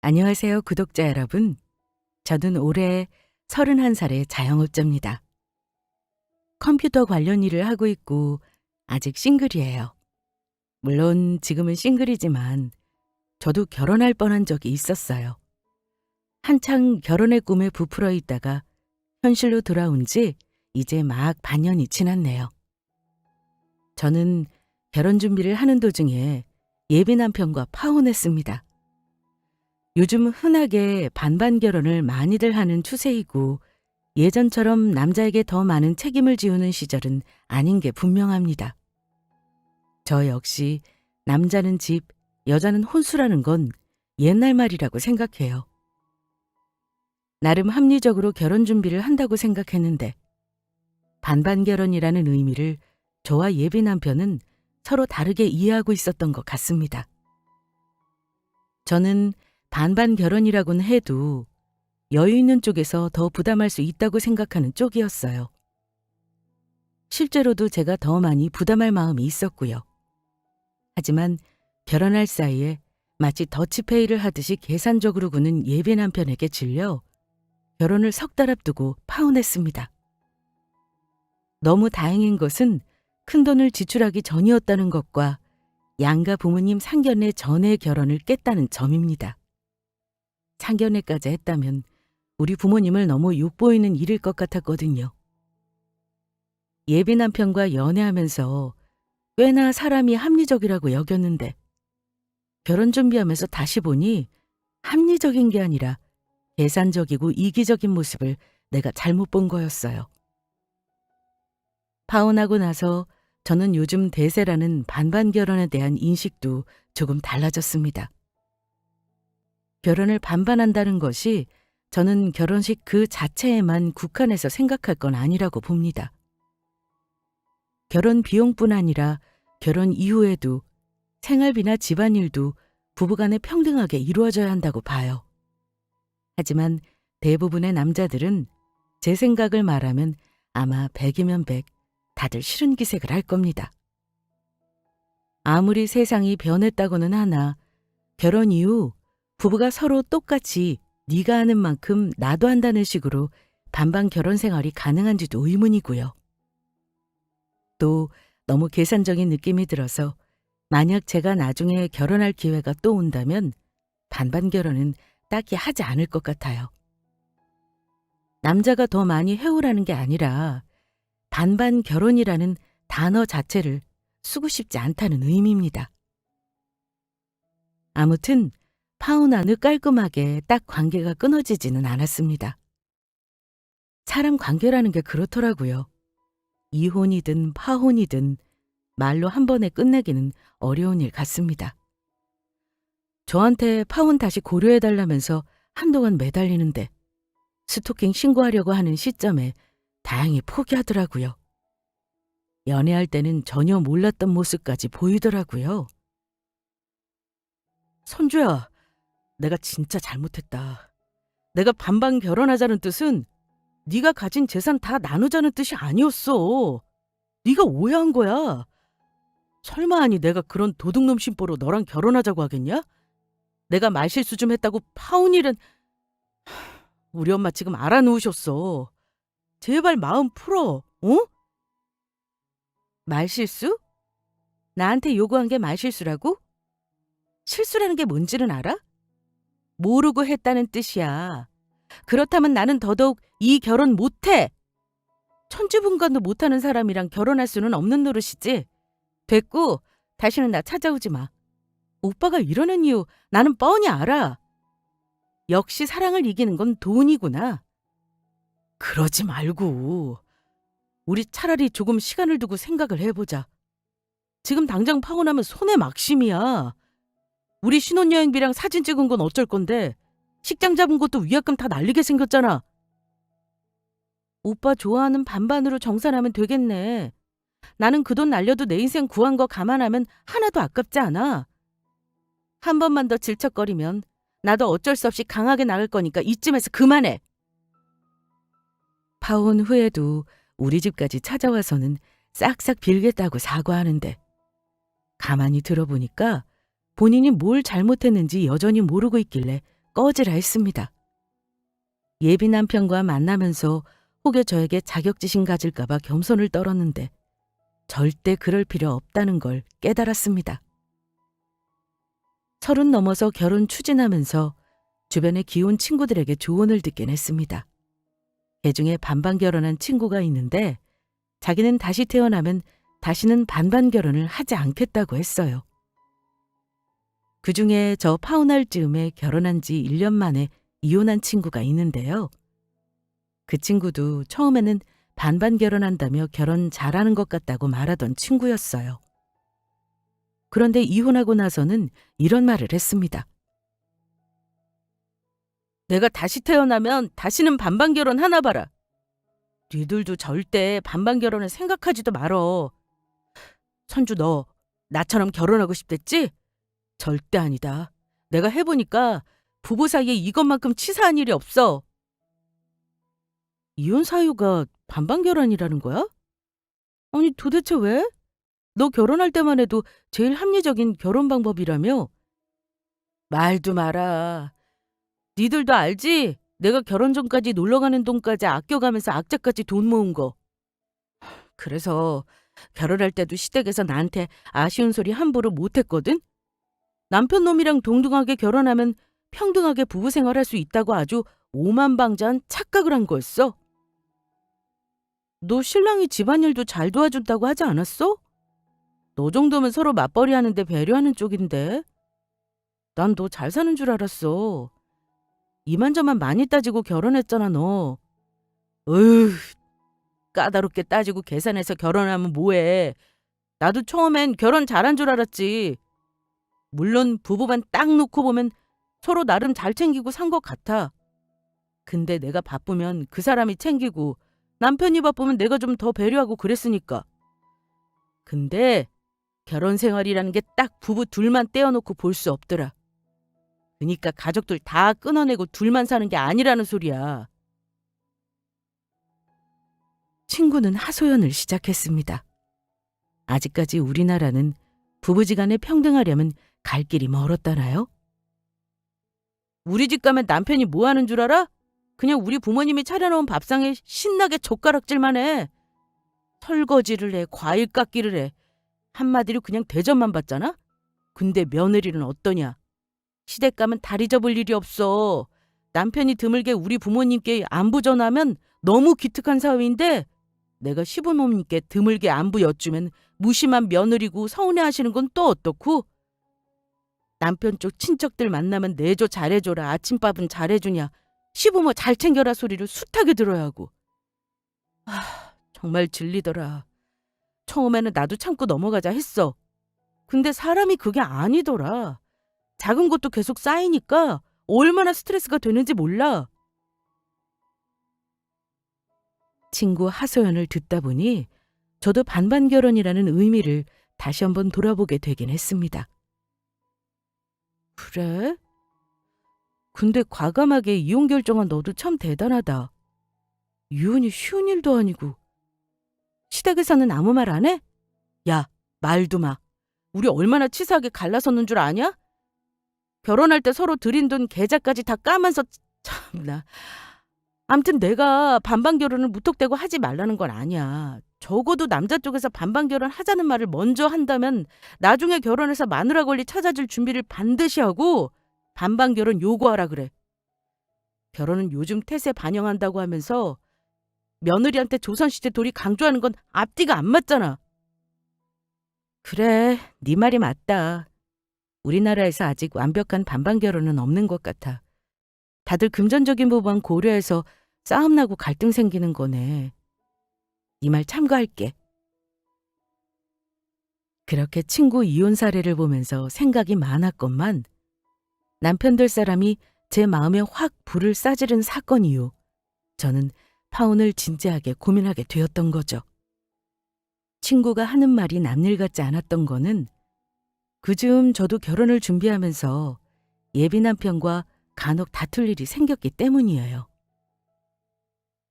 안녕하세요, 구독자 여러분. 저는 올해 31살의 자영업자입니다. 컴퓨터 관련 일을 하고 있고 아직 싱글이에요. 물론 지금은 싱글이지만 저도 결혼할 뻔한 적이 있었어요. 한창 결혼의 꿈에 부풀어 있다가 현실로 돌아온 지 이제 막 반년이 지났네요. 저는 결혼 준비를 하는 도중에 예비 남편과 파혼했습니다. 요즘 흔하게 반반 결혼을 많이들 하는 추세이고 예전처럼 남자에게 더 많은 책임을 지우는 시절은 아닌 게 분명합니다. 저 역시 남자는 집, 여자는 혼수라는 건 옛날 말이라고 생각해요. 나름 합리적으로 결혼 준비를 한다고 생각했는데 반반 결혼이라는 의미를 저와 예비 남편은 서로 다르게 이해하고 있었던 것 같습니다. 저는 반반 결혼이라고는 해도 여유 있는 쪽에서 더 부담할 수 있다고 생각하는 쪽이었어요. 실제로도 제가 더 많이 부담할 마음이 있었고요. 하지만 결혼할 사이에 마치 더치페이를 하듯이 계산적으로 구는 예비 남편에게 질려 결혼을 석 달 앞두고 파혼했습니다. 너무 다행인 것은 큰돈을 지출하기 전이었다는 것과 양가 부모님 상견례 전에 결혼을 깼다는 점입니다. 상견례까지 했다면 우리 부모님을 너무 욕보이는 일일 것 같았거든요. 예비 남편과 연애하면서 꽤나 사람이 합리적이라고 여겼는데 결혼 준비하면서 다시 보니 합리적인 게 아니라 계산적이고 이기적인 모습을 내가 잘못 본 거였어요. 파혼하고 나서 저는 요즘 대세라는 반반 결혼에 대한 인식도 조금 달라졌습니다. 결혼을 반반한다는 것이 저는 결혼식 그 자체에만 국한해서 생각할 건 아니라고 봅니다. 결혼 비용뿐 아니라 결혼 이후에도 생활비나 집안일도 부부간에 평등하게 이루어져야 한다고 봐요. 하지만 대부분의 남자들은 제 생각을 말하면 아마 100이면 100, 다들 싫은 기색을 할 겁니다. 아무리 세상이 변했다고는 하나 결혼 이후 부부가 서로 똑같이 네가 하는 만큼 나도 한다는 식으로 반반 결혼 생활이 가능한지도 의문이고요. 또 너무 계산적인 느낌이 들어서 만약 제가 나중에 결혼할 기회가 또 온다면 반반 결혼은 딱히 하지 않을 것 같아요. 남자가 더 많이 해오라는 게 아니라 반반 결혼이라는 단어 자체를 쓰고 싶지 않다는 의미입니다. 아무튼 파혼 안후 깔끔하게 딱 관계가 끊어지지는 않았습니다. 사람 관계라는 게 그렇더라고요. 이혼이든 파혼이든 말로 한 번에 끝내기는 어려운 일 같습니다. 저한테 파혼 다시 고려해달라면서 한동안 매달리는데 스토킹 신고하려고 하는 시점에 다행히 포기하더라고요. 연애할 때는 전혀 몰랐던 모습까지 보이더라고요. 선주야, 내가 진짜 잘못했다. 내가 반반 결혼하자는 뜻은 네가 가진 재산 다 나누자는 뜻이 아니었어. 네가 오해한 거야. 설마 아니 내가 그런 도둑놈 심보로 너랑 결혼하자고 하겠냐? 내가 말실수 좀 했다고 파혼일은... 우리 엄마 지금 알아놓으셨어. 제발 마음 풀어, 어? 말실수? 나한테 요구한 게 말실수라고? 실수라는 게 뭔지는 알아? 모르고 했다는 뜻이야. 그렇다면 나는 더더욱 이 결혼 못해. 천지분간도 못하는 사람이랑 결혼할 수는 없는 노릇이지. 됐고 다시는 나 찾아오지 마. 오빠가 이러는 이유 나는 뻔히 알아. 역시 사랑을 이기는 건 돈이구나. 그러지 말고 우리 차라리 조금 시간을 두고 생각을 해보자. 지금 당장 파혼하면 손해 막심이야. 우리 신혼여행비랑 사진 찍은 건 어쩔 건데 식장 잡은 것도 위약금 다 날리게 생겼잖아. 오빠 좋아하는 반반으로 정산하면 되겠네. 나는 그 돈 날려도 내 인생 구한 거 감안하면 하나도 아깝지 않아. 한 번만 더 질척거리면 나도 어쩔 수 없이 강하게 나갈 거니까 이쯤에서 그만해. 파혼 후에도 우리 집까지 찾아와서는 싹싹 빌겠다고 사과하는데 가만히 들어보니까 본인이 뭘 잘못했는지 여전히 모르고 있길래 꺼지라 했습니다. 예비 남편과 만나면서 혹여 저에게 자격지심 가질까봐 겸손을 떨었는데 절대 그럴 필요 없다는 걸 깨달았습니다. 30 넘어서 결혼 추진하면서 주변의 기혼 친구들에게 조언을 듣긴 했습니다. 그중에 반반 결혼한 친구가 있는데 자기는 다시 태어나면 다시는 반반 결혼을 하지 않겠다고 했어요. 그중에 저 파혼할 즈음에 결혼한 지 1년 만에 이혼한 친구가 있는데요. 그 친구도 처음에는 반반 결혼한다며 결혼 잘하는 것 같다고 말하던 친구였어요. 그런데 이혼하고 나서는 이런 말을 했습니다. 내가 다시 태어나면 다시는 반반 결혼 하나 봐라. 니들도 절대 반반 결혼을 생각하지도 말어. 선주 너 나처럼 결혼하고 싶댔지? 절대 아니다. 내가 해보니까 부부 사이에 이것만큼 치사한 일이 없어. 이혼 사유가 반반 결혼이라는 거야? 아니 도대체 왜? 너 결혼할 때만 해도 제일 합리적인 결혼 방법이라며? 말도 마라. 니들도 알지? 내가 결혼 전까지 놀러가는 돈까지 아껴가면서 악착같이 돈 모은 거. 그래서 결혼할 때도 시댁에서 나한테 아쉬운 소리 함부로 못했거든? 남편 놈이랑 동등하게 결혼하면 평등하게 부부 생활할 수 있다고 아주 오만방자한 착각을 한 거였어. 너 신랑이 집안일도 잘 도와준다고 하지 않았어? 너 정도면 서로 맞벌이 하는데 배려하는 쪽인데. 난 너 잘 사는 줄 알았어. 이만저만 많이 따지고 결혼했잖아 너. 어휴, 까다롭게 따지고 계산해서 결혼하면 뭐해. 나도 처음엔 결혼 잘한 줄 알았지. 물론 부부만 딱 놓고 보면 서로 나름 잘 챙기고 산 것 같아. 근데 내가 바쁘면 그 사람이 챙기고 남편이 바쁘면 내가 좀 더 배려하고 그랬으니까. 근데 결혼 생활이라는 게 딱 부부 둘만 떼어놓고 볼 수 없더라. 그러니까 가족들 다 끊어내고 둘만 사는 게 아니라는 소리야. 친구는 하소연을 시작했습니다. 아직까지 우리나라는 부부지간에 평등하려면 갈 길이 멀었다나요? 우리 집 가면 남편이 뭐 하는 줄 알아? 그냥 우리 부모님이 차려놓은 밥상에 신나게 젓가락질만 해. 설거지를 해, 과일 깎기를 해. 한마디로 그냥 대접만 받잖아? 근데 며느리는 어떠냐? 시댁 가면 다리 접을 일이 없어. 남편이 드물게 우리 부모님께 안부 전하면 너무 기특한 사위인데 내가 시부모님께 드물게 안부 여쭈면 무심한 며느리고 서운해하시는 건 또 어떻고? 남편 쪽 친척들 만나면 내조 잘해줘라, 아침밥은 잘해주냐, 시부모 잘 챙겨라 소리를 숱하게 들어야 하고. 정말 질리더라. 처음에는 나도 참고 넘어가자 했어. 근데 사람이 그게 아니더라. 작은 것도 계속 쌓이니까 얼마나 스트레스가 되는지 몰라. 친구 하소연을 듣다 보니 저도 반반 결혼이라는 의미를 다시 한번 돌아보게 되긴 했습니다. 그래? 근데 과감하게 이혼 결정한 너도 참 대단하다. 이혼이 쉬운 일도 아니고. 시댁에서는 아무 말 안 해? 야, 말도 마. 우리 얼마나 치사하게 갈라섰는 줄 아냐? 결혼할 때 서로 들인 돈 계좌까지 다 까면서 참나. 암튼 내가 반반 결혼을 무턱대고 하지 말라는 건 아니야. 적어도 남자 쪽에서 반반 결혼 하자는 말을 먼저 한다면 나중에 결혼해서 마누라 권리 찾아줄 준비를 반드시 하고 반반 결혼 요구하라 그래. 결혼은 요즘 태세 반영한다고 하면서 며느리한테 조선시대 도리 강조하는 건 앞뒤가 안 맞잖아. 그래, 네 말이 맞다. 우리나라에서 아직 완벽한 반반 결혼은 없는 것 같아. 다들 금전적인 부분 고려해서 싸움 나고 갈등 생기는 거네. 네 말 참고할게. 그렇게 친구 이혼 사례를 보면서 생각이 많았건만 남편 될 사람이 제 마음에 확 불을 싸지른 사건 이후 저는 파혼을 진지하게 고민하게 되었던 거죠. 친구가 하는 말이 남일 같지 않았던 거는 그즈음 저도 결혼을 준비하면서 예비 남편과 간혹 다툴 일이 생겼기 때문이에요.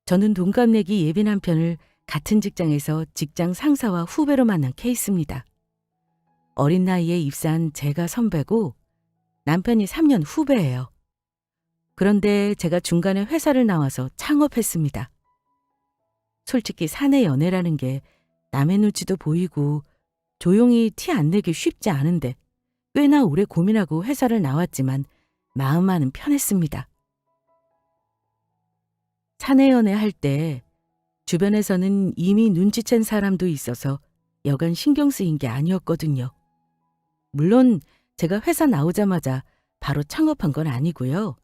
저는 동갑내기 예비 남편을 같은 직장에서 직장 상사와 후배로 만난 케이스입니다. 어린 나이에 입사한 제가 선배고 남편이 3년 후배예요. 그런데 제가 중간에 회사를 나와서 창업했습니다. 솔직히 사내 연애라는 게 남의 눈치도 보이고 조용히 티 안 내기 쉽지 않은데 꽤나 오래 고민하고 회사를 나왔지만 마음만은 편했습니다. 사내 연애할 때 주변에서는 이미 눈치챈 사람도 있어서 여간 신경 쓰인 게 아니었거든요. 물론 제가 회사 나오자마자 바로 창업한 건 아니고요.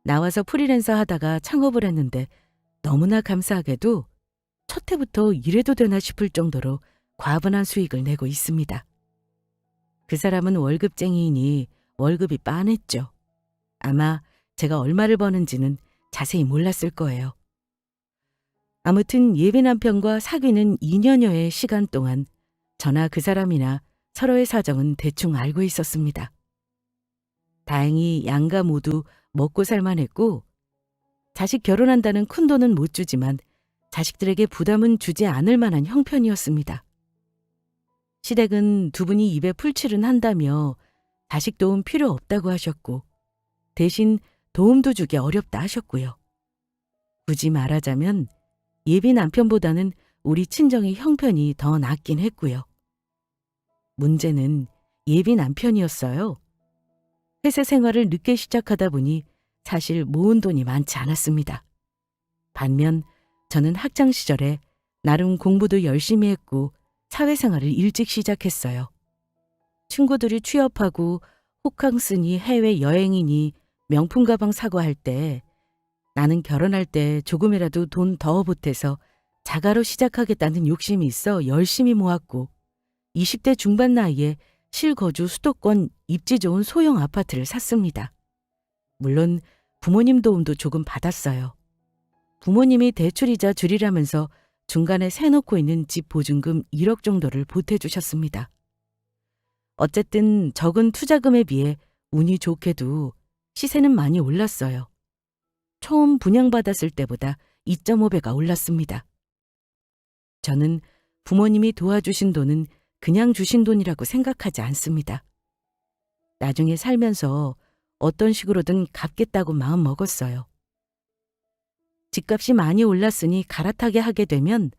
나와서 프리랜서 하다가 창업을 했는데 너무나 감사하게도 첫 해부터 이래도 되나 싶을 정도로 과분한 수익을 내고 있습니다. 그 사람은 월급쟁이이니 월급이 빤했죠. 아마 제가 얼마를 버는지는 자세히 몰랐을 거예요. 아무튼 예비 남편과 사귀는 2년여의 시간 동안 저나 그 사람이나 서로의 사정은 대충 알고 있었습니다. 다행히 양가 모두 먹고 살만했고 자식 결혼한다는 큰 돈은 못 주지만 자식들에게 부담은 주지 않을 만한 형편이었습니다. 시댁은 두 분이 입에 풀칠은 한다며 자식 도움 필요 없다고 하셨고 대신 도움도 주기 어렵다 하셨고요. 굳이 말하자면 예비 남편보다는 우리 친정의 형편이 더 낫긴 했고요. 문제는 예비 남편이었어요. 회사 생활을 늦게 시작하다 보니 사실 모은 돈이 많지 않았습니다. 반면 저는 학창 시절에 나름 공부도 열심히 했고 사회생활을 일찍 시작했어요. 친구들이 취업하고 호캉스니 해외여행이니 명품 가방 사고 할 때 나는 결혼할 때 조금이라도 돈 더 보태서 자가로 시작하겠다는 욕심이 있어 열심히 모았고 20대 중반 나이에 실거주 수도권 입지 좋은 소형 아파트를 샀습니다. 물론 부모님 도움도 조금 받았어요. 부모님이 대출이자 줄이라면서 중간에 세놓고 있는 집 보증금 1억 정도를 보태주셨습니다. 어쨌든 적은 투자금에 비해 운이 좋게도 시세는 많이 올랐어요. 처음 분양받았을 때보다 2.5배가 올랐습니다. 저는 부모님이 도와주신 돈은 그냥 주신 돈이라고 생각하지 않습니다. 나중에 살면서 어떤 식으로든 갚겠다고 마음 먹었어요. 집값이 많이 올랐으니 갈아타게 하게 되면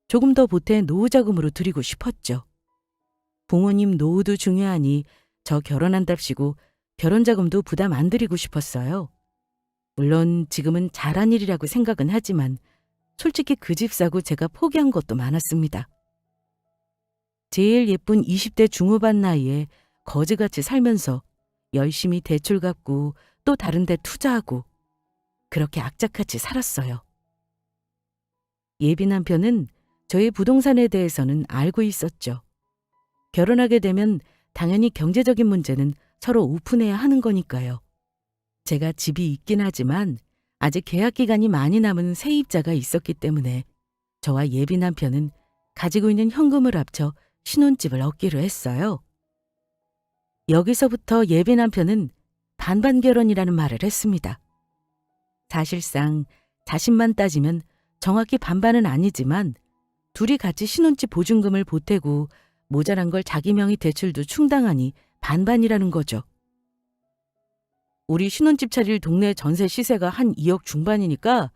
조금 더 보태 노후자금으로 드리고 싶었죠. 부모님 노후도 중요하니 저 결혼한답시고 결혼자금도 부담 안 드리고 싶었어요. 물론 지금은 잘한 일이라고 생각은 하지만 솔직히 그 집 사고 제가 포기한 것도 많았습니다. 제일 예쁜 20대 중후반 나이에 거지같이 살면서 열심히 대출 갚고 또 다른 데 투자하고 그렇게 악착같이 살았어요. 예비 남편은 저의 부동산에 대해서는 알고 있었죠. 결혼하게 되면 당연히 경제적인 문제는 서로 오픈해야 하는 거니까요. 제가 집이 있긴 하지만 아직 계약 기간이 많이 남은 세입자가 있었기 때문에 저와 예비 남편은 가지고 있는 현금을 합쳐 신혼집을 얻기로 했어요. 여기서부터 예비 남편은 반반 결혼이라는 말을 했습니다. 사실상 자신만 따지면 정확히 반반은 아니지만 둘이 같이 신혼집 보증금을 보태고 모자란 걸 자기 명의 대출도 충당하니 반반이라는 거죠. 우리 신혼집 차릴 동네 전세 시세가 한 2억 중반이니까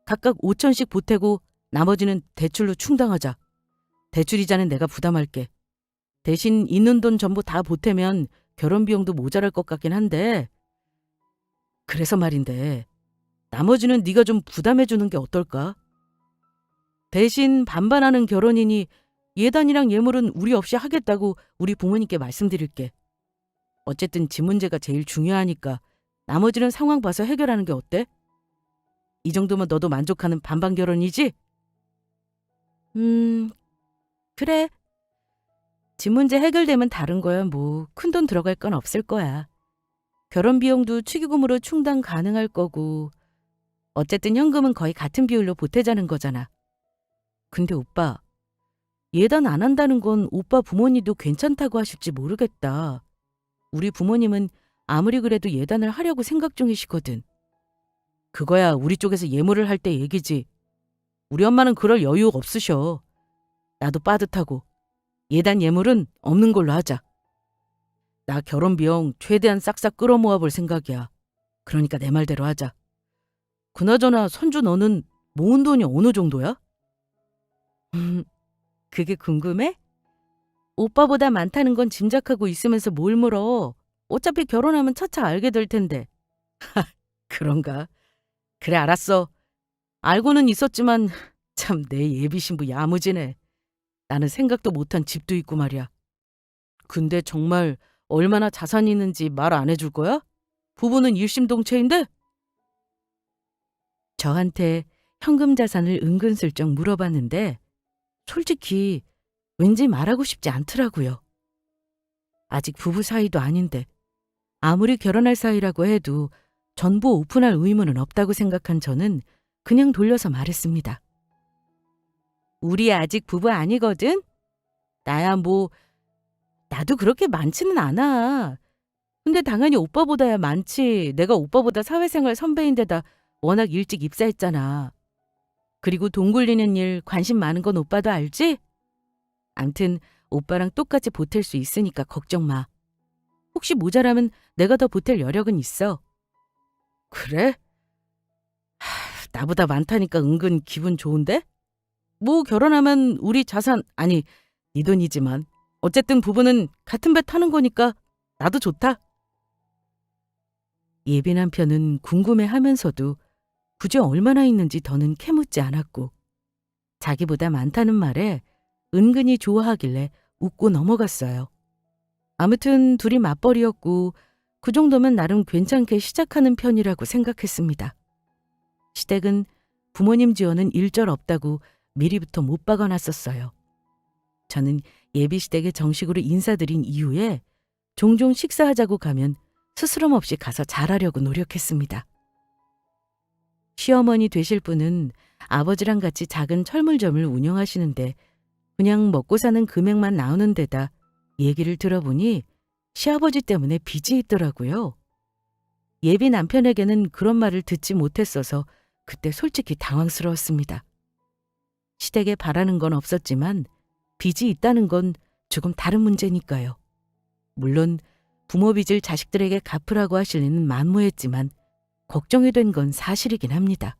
각각 5천씩 보태고 나머지는 대출로 충당하자. 대출이자는 내가 부담할게. 대신 있는 돈 전부 다 보태면 결혼 비용도 모자랄 것 같긴 한데 그래서 말인데 나머지는 네가 좀 부담해 주는 게 어떨까? 대신 반반하는 결혼이니 예단이랑 예물은 우리 없이 하겠다고 우리 부모님께 말씀드릴게. 어쨌든 집 문제가 제일 중요하니까 나머지는 상황 봐서 해결하는 게 어때? 이 정도면 너도 만족하는 반반 결혼이지? 그래. 집 문제 해결되면 다른 거야 뭐. 큰돈 들어갈 건 없을 거야. 결혼 비용도 축의금으로 충당 가능할 거고 어쨌든 현금은 거의 같은 비율로 보태자는 거잖아. 근데 오빠, 예단 안 한다는 건 오빠 부모님도 괜찮다고 하실지 모르겠다. 우리 부모님은 아무리 그래도 예단을 하려고 생각 중이시거든. 그거야 우리 쪽에서 예물을 할 때 얘기지. 우리 엄마는 그럴 여유 없으셔. 나도 빠듯하고 예단 예물은 없는 걸로 하자. 나 결혼 비용 최대한 싹싹 끌어모아 볼 생각이야. 그러니까 내 말대로 하자. 그나저나 선주 너는 모은 돈이 어느 정도야? 그게 궁금해? 오빠보다 많다는 건 짐작하고 있으면서 뭘 물어. 어차피 결혼하면 차차 알게 될 텐데. 그런가? 그래, 알았어. 알고는 있었지만 참 내 예비 신부 야무지네. 나는 생각도 못한 집도 있고 말이야. 근데 정말 얼마나 자산이 있는지 말 안 해줄 거야? 부부는 일심동체인데? 저한테 현금 자산을 은근슬쩍 물어봤는데 솔직히 왠지 말하고 싶지 않더라고요. 아직 부부 사이도 아닌데 아무리 결혼할 사이라고 해도 전부 오픈할 의무는 없다고 생각한 저는 그냥 돌려서 말했습니다. 우리 아직 부부 아니거든? 나야 뭐 나도 그렇게 많지는 않아. 근데 당연히 오빠보다야 많지. 내가 오빠보다 사회생활 선배인데다 워낙 일찍 입사했잖아. 그리고 돈 굴리는 일 관심 많은 건 오빠도 알지? 암튼 오빠랑 똑같이 보탤 수 있으니까 걱정 마. 혹시 모자라면 내가 더 보탤 여력은 있어. 그래? 나보다 많다니까 은근 기분 좋은데? 뭐 결혼하면 우리 자산, 아니 네 돈이지만 어쨌든 부부는 같은 배 타는 거니까 나도 좋다. 예비 남편은 궁금해하면서도 굳이 얼마나 있는지 더는 캐묻지 않았고 자기보다 많다는 말에 은근히 좋아하길래 웃고 넘어갔어요. 아무튼 둘이 맞벌이였고 그 정도면 나름 괜찮게 시작하는 편이라고 생각했습니다. 시댁은 부모님 지원은 일절 없다고 미리부터 못 박아놨었어요. 저는 예비 시댁에 정식으로 인사드린 이후에 종종 식사하자고 가면 스스럼 없이 가서 잘하려고 노력했습니다. 시어머니 되실 분은 아버지랑 같이 작은 철물점을 운영하시는데 그냥 먹고 사는 금액만 나오는 데다 얘기를 들어보니 시아버지 때문에 빚이 있더라고요. 예비 남편에게는 그런 말을 듣지 못했어서 그때 솔직히 당황스러웠습니다. 시댁에 바라는 건 없었지만 빚이 있다는 건 조금 다른 문제니까요. 물론 부모 빚을 자식들에게 갚으라고 하실 리는 만무했지만 걱정이 된 건 사실이긴 합니다.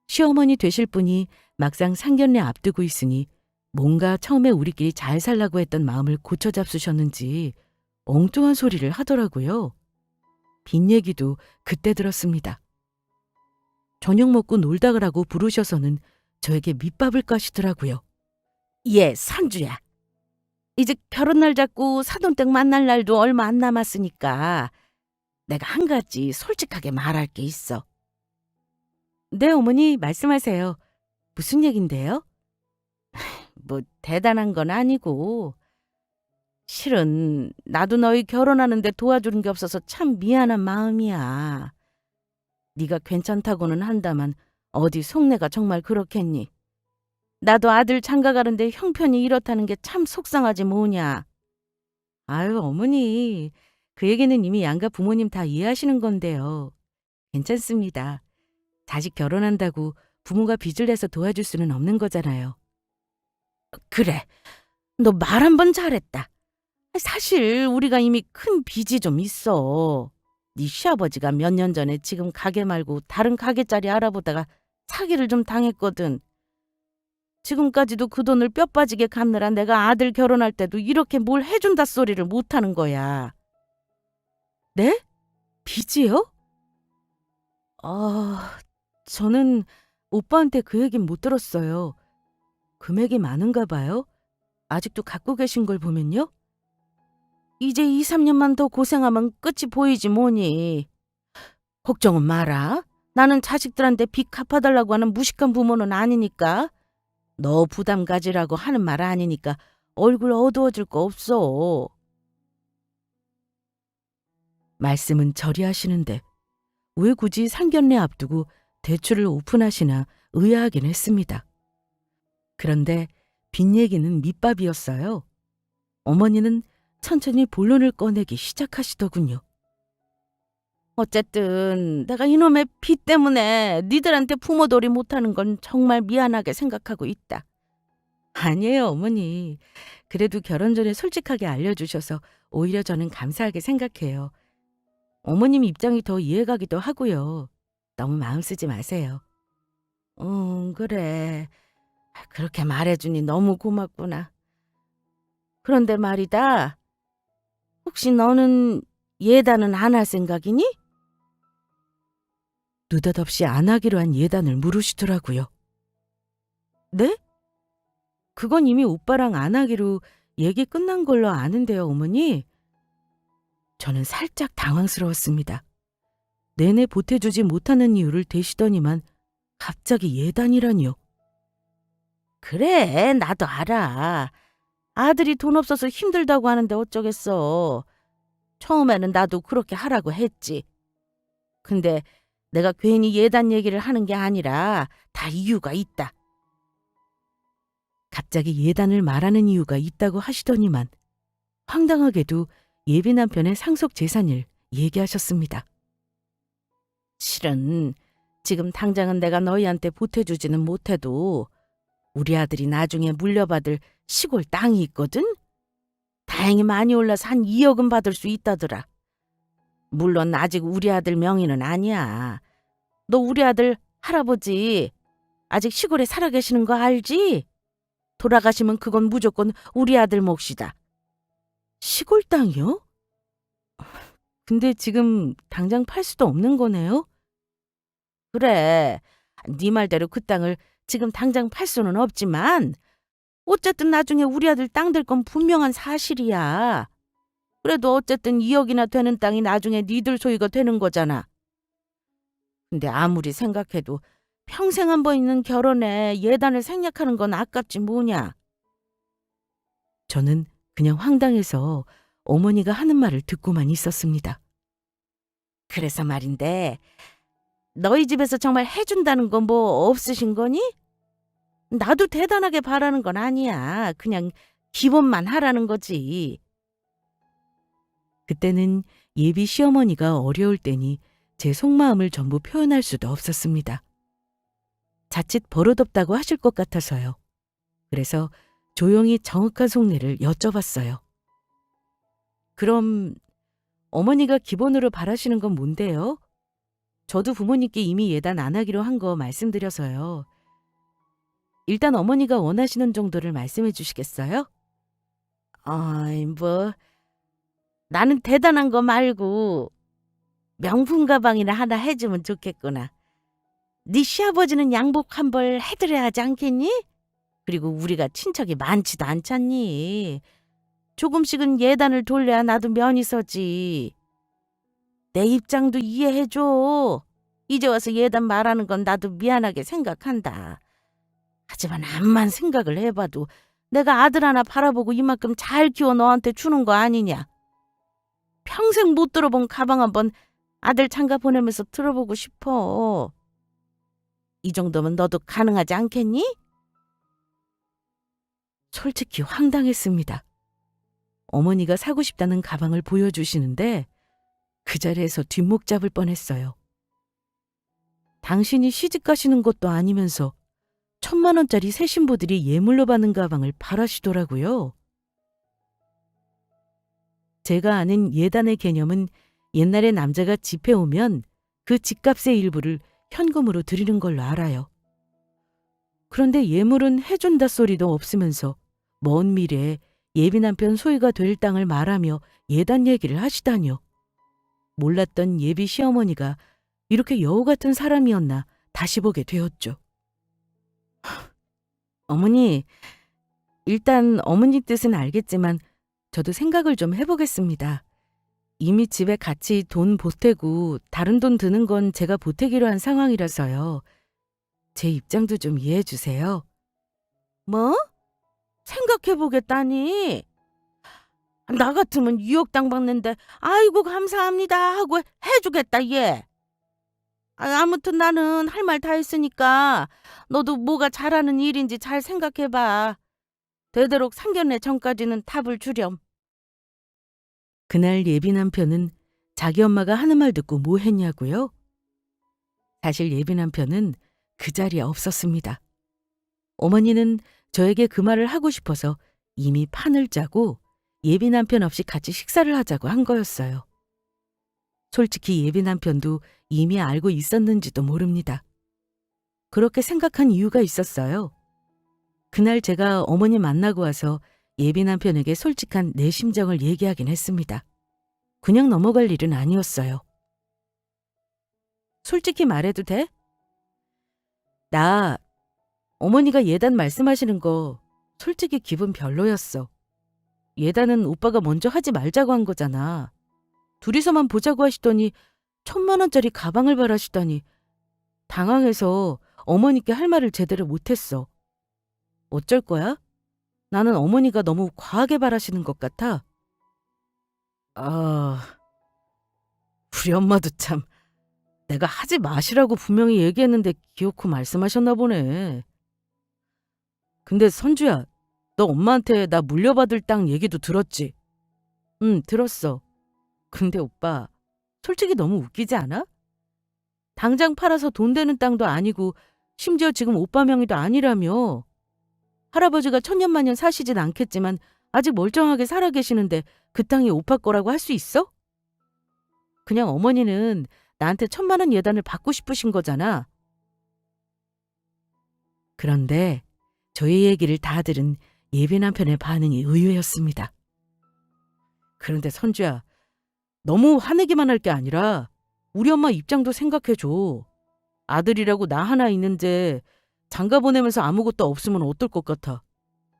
시어머니 되실 분이 막상 상견례 앞두고 있으니 뭔가 처음에 우리끼리 잘 살라고 했던 마음을 고쳐 잡수셨는지 엉뚱한 소리를 하더라고요. 빚 얘기도 그때 들었습니다. 저녁 먹고 놀다 가라고 부르셔서는 저에게 밑밥을 까시더라고요. 예, 선주야. 이제 결혼날 잡고 사돈댁 만날 날도 얼마 안 남았으니까 내가 한 가지 솔직하게 말할 게 있어. 네, 어머니 말씀하세요. 무슨 얘긴데요? 뭐 대단한 건 아니고 실은 나도 너희 결혼하는데 도와주는 게 없어서 참 미안한 마음이야. 네가 괜찮다고는 한다만 어디 속내가 정말 그렇겠니? 나도 아들 장가가는데 형편이 이렇다는 게 참 속상하지 뭐냐. 아유, 어머니. 그 얘기는 이미 양가 부모님 다 이해하시는 건데요. 괜찮습니다. 자식 결혼한다고 부모가 빚을 내서 도와줄 수는 없는 거잖아요. 그래, 너 말 한 번 잘했다. 사실 우리가 이미 큰 빚이 좀 있어. 네 시아버지가 몇 년 전에 지금 가게 말고 다른 가게짜리 알아보다가 사기를 좀 당했거든. 지금까지도 그 돈을 뼈 빠지게 갚느라 내가 아들 결혼할 때도 이렇게 뭘 해준다 소리를 못하는 거야. 네? 빚이요? 저는 오빠한테 그 얘긴 못 들었어요. 금액이 많은가 봐요? 아직도 갖고 계신 걸 보면요? 이제 2, 3년만 더 고생하면 끝이 보이지 뭐니. 걱정은 마라. 나는 자식들한테 빚 갚아달라고 하는 무식한 부모는 아니니까. 너 부담 가지라고 하는 말 아니니까 얼굴 어두워질 거 없어. 말씀은 저리 하시는데 왜 굳이 상견례 앞두고 대출을 오픈하시나 의아하긴 했습니다. 그런데 빚 얘기는 밑밥이었어요. 어머니는 천천히 본론을 꺼내기 시작하시더군요. 어쨌든 내가 이놈의 빚 때문에 니들한테 부모돌이 못하는 건 정말 미안하게 생각하고 있다. 아니에요, 어머니. 그래도 결혼 전에 솔직하게 알려주셔서 오히려 저는 감사하게 생각해요. 어머님 입장이 더 이해가기도 하고요. 너무 마음 쓰지 마세요. 그래. 그렇게 말해주니 너무 고맙구나. 그런데 말이다. 혹시 너는 예단은 안 할 생각이니? 느닷없이 안 하기로 한 예단을 물으시더라고요. 네? 그건 이미 오빠랑 안 하기로 얘기 끝난 걸로 아는데요, 어머니. 저는 살짝 당황스러웠습니다. 내내 보태주지 못하는 이유를 대시더니만 갑자기 예단이라니요. 그래, 나도 알아. 아들이 돈 없어서 힘들다고 하는데 어쩌겠어. 처음에는 나도 그렇게 하라고 했지. 근데 내가 괜히 예단 얘기를 하는 게 아니라 다 이유가 있다. 갑자기 예단을 말하는 이유가 있다고 하시더니만 황당하게도 예비 남편의 상속 재산을 얘기하셨습니다. 실은 지금 당장은 내가 너희한테 보태주지는 못해도 우리 아들이 나중에 물려받을 시골 땅이 있거든? 다행히 많이 올라서 한 2억은 받을 수 있다더라. 물론 아직 우리 아들 명의는 아니야. 너 우리 아들 할아버지 아직 시골에 살아계시는 거 알지? 돌아가시면 그건 무조건 우리 아들 몫이다. 시골 땅이요? 근데 지금 당장 팔 수도 없는 거네요? 그래. 네 말대로 그 땅을 지금 당장 팔 수는 없지만 어쨌든 나중에 우리 아들 땅 될 건 분명한 사실이야. 그래도 어쨌든 2억이나 되는 땅이 나중에 니들 소유가 되는 거잖아. 근데 아무리 생각해도 평생 한 번 있는 결혼에 예단을 생략하는 건 아깝지 뭐냐. 저는 그냥 황당해서 어머니가 하는 말을 듣고만 있었습니다. 그래서 말인데 너희 집에서 정말 해준다는 건 뭐 없으신 거니? 나도 대단하게 바라는 건 아니야. 그냥 기본만 하라는 거지. 그때는 예비 시어머니가 어려울 때니 제 속마음을 전부 표현할 수도 없었습니다. 자칫 버릇없다고 하실 것 같아서요. 그래서 조용히 정확한 속내를 여쭤봤어요. 그럼 어머니가 기본으로 바라시는 건 뭔데요? 저도 부모님께 이미 예단 안 하기로 한 거 말씀드려서요. 일단 어머니가 원하시는 정도를 말씀해 주시겠어요? 아이, 뭐 나는 대단한 거 말고 명품 가방이나 하나 해주면 좋겠구나. 네 시아버지는 양복 한 벌 해드려야 하지 않겠니? 그리고 우리가 친척이 많지도 않잖니. 조금씩은 예단을 돌려야 나도 면이 서지. 내 입장도 이해해줘. 이제 와서 예단 말하는 건 나도 미안하게 생각한다. 하지만 암만 생각을 해봐도 내가 아들 하나 바라보고 이만큼 잘 키워 너한테 주는 거 아니냐. 평생 못 들어본 가방 한번 아들 장가 보내면서 들어보고 싶어. 이 정도면 너도 가능하지 않겠니? 솔직히 황당했습니다. 어머니가 사고 싶다는 가방을 보여주시는데 그 자리에서 뒷목 잡을 뻔했어요. 당신이 시집 가시는 것도 아니면서 1,000만 원짜리 새 신부들이 예물로 받는 가방을 바라시더라고요. 제가 아는 예단의 개념은 옛날에 남자가 집해 오면 그 집값의 일부를 현금으로 드리는 걸로 알아요. 그런데 예물은 해준다 소리도 없으면서 먼 미래에 예비 남편 소유가 될 땅을 말하며 예단 얘기를 하시다니요. 몰랐던 예비 시어머니가 이렇게 여우 같은 사람이었나 다시 보게 되었죠. 어머니, 일단 어머니 뜻은 알겠지만 저도 생각을 좀 해보겠습니다. 이미 집에 같이 돈 보태고 다른 돈 드는 건 제가 보태기로 한 상황이라서요. 제 입장도 좀 이해해 주세요. 뭐? 생각해보겠다니? 나 같으면 2억 땅 받는데 아이고 감사합니다 하고 해주겠다 얘. 아무튼 나는 할 말 다 했으니까 너도 뭐가 잘하는 일인지 잘 생각해봐. 되도록 상견례 전까지는 답을 주렴. 그날 예비 남편은 자기 엄마가 하는 말 듣고 뭐 했냐고요? 사실 예비 남편은 그 자리에 없었습니다. 어머니는 저에게 그 말을 하고 싶어서 이미 판을 짜고 예비 남편 없이 같이 식사를 하자고 한 거였어요. 솔직히 예비 남편도 이미 알고 있었는지도 모릅니다. 그렇게 생각한 이유가 있었어요. 그날 제가 어머니 만나고 와서 예비 남편에게 솔직한 내 심정을 얘기하긴 했습니다. 그냥 넘어갈 일은 아니었어요. 솔직히 말해도 돼? 나 어머니가 예단 말씀하시는 거 솔직히 기분 별로였어. 예단은 오빠가 먼저 하지 말자고 한 거잖아. 둘이서만 보자고 하시더니 1,000만 원짜리 가방을 바라시다니 당황해서 어머니께 할 말을 제대로 못했어. 어쩔 거야? 나는 어머니가 너무 과하게 바라시는 것 같아. 아, 우리 엄마도 참 내가 하지 마시라고 분명히 얘기했는데 기어코 말씀하셨나 보네. 근데 선주야, 너 엄마한테 나 물려받을 땅 얘기도 들었지? 응, 들었어. 근데 오빠, 솔직히 너무 웃기지 않아? 당장 팔아서 돈 되는 땅도 아니고 심지어 지금 오빠 명의도 아니라며. 할아버지가 천년만년 사시진 않겠지만 아직 멀쩡하게 살아계시는데 그 땅이 오빠 거라고 할 수 있어? 그냥 어머니는 나한테 1,000만 원 예단을 받고 싶으신 거잖아. 그런데 저희 얘기를 다 들은 예비 남편의 반응이 의외였습니다. 그런데 선주야, 너무 화내기만 할 게 아니라 우리 엄마 입장도 생각해줘. 아들이라고 나 하나 있는데 장가 보내면서 아무것도 없으면 어떨 것 같아.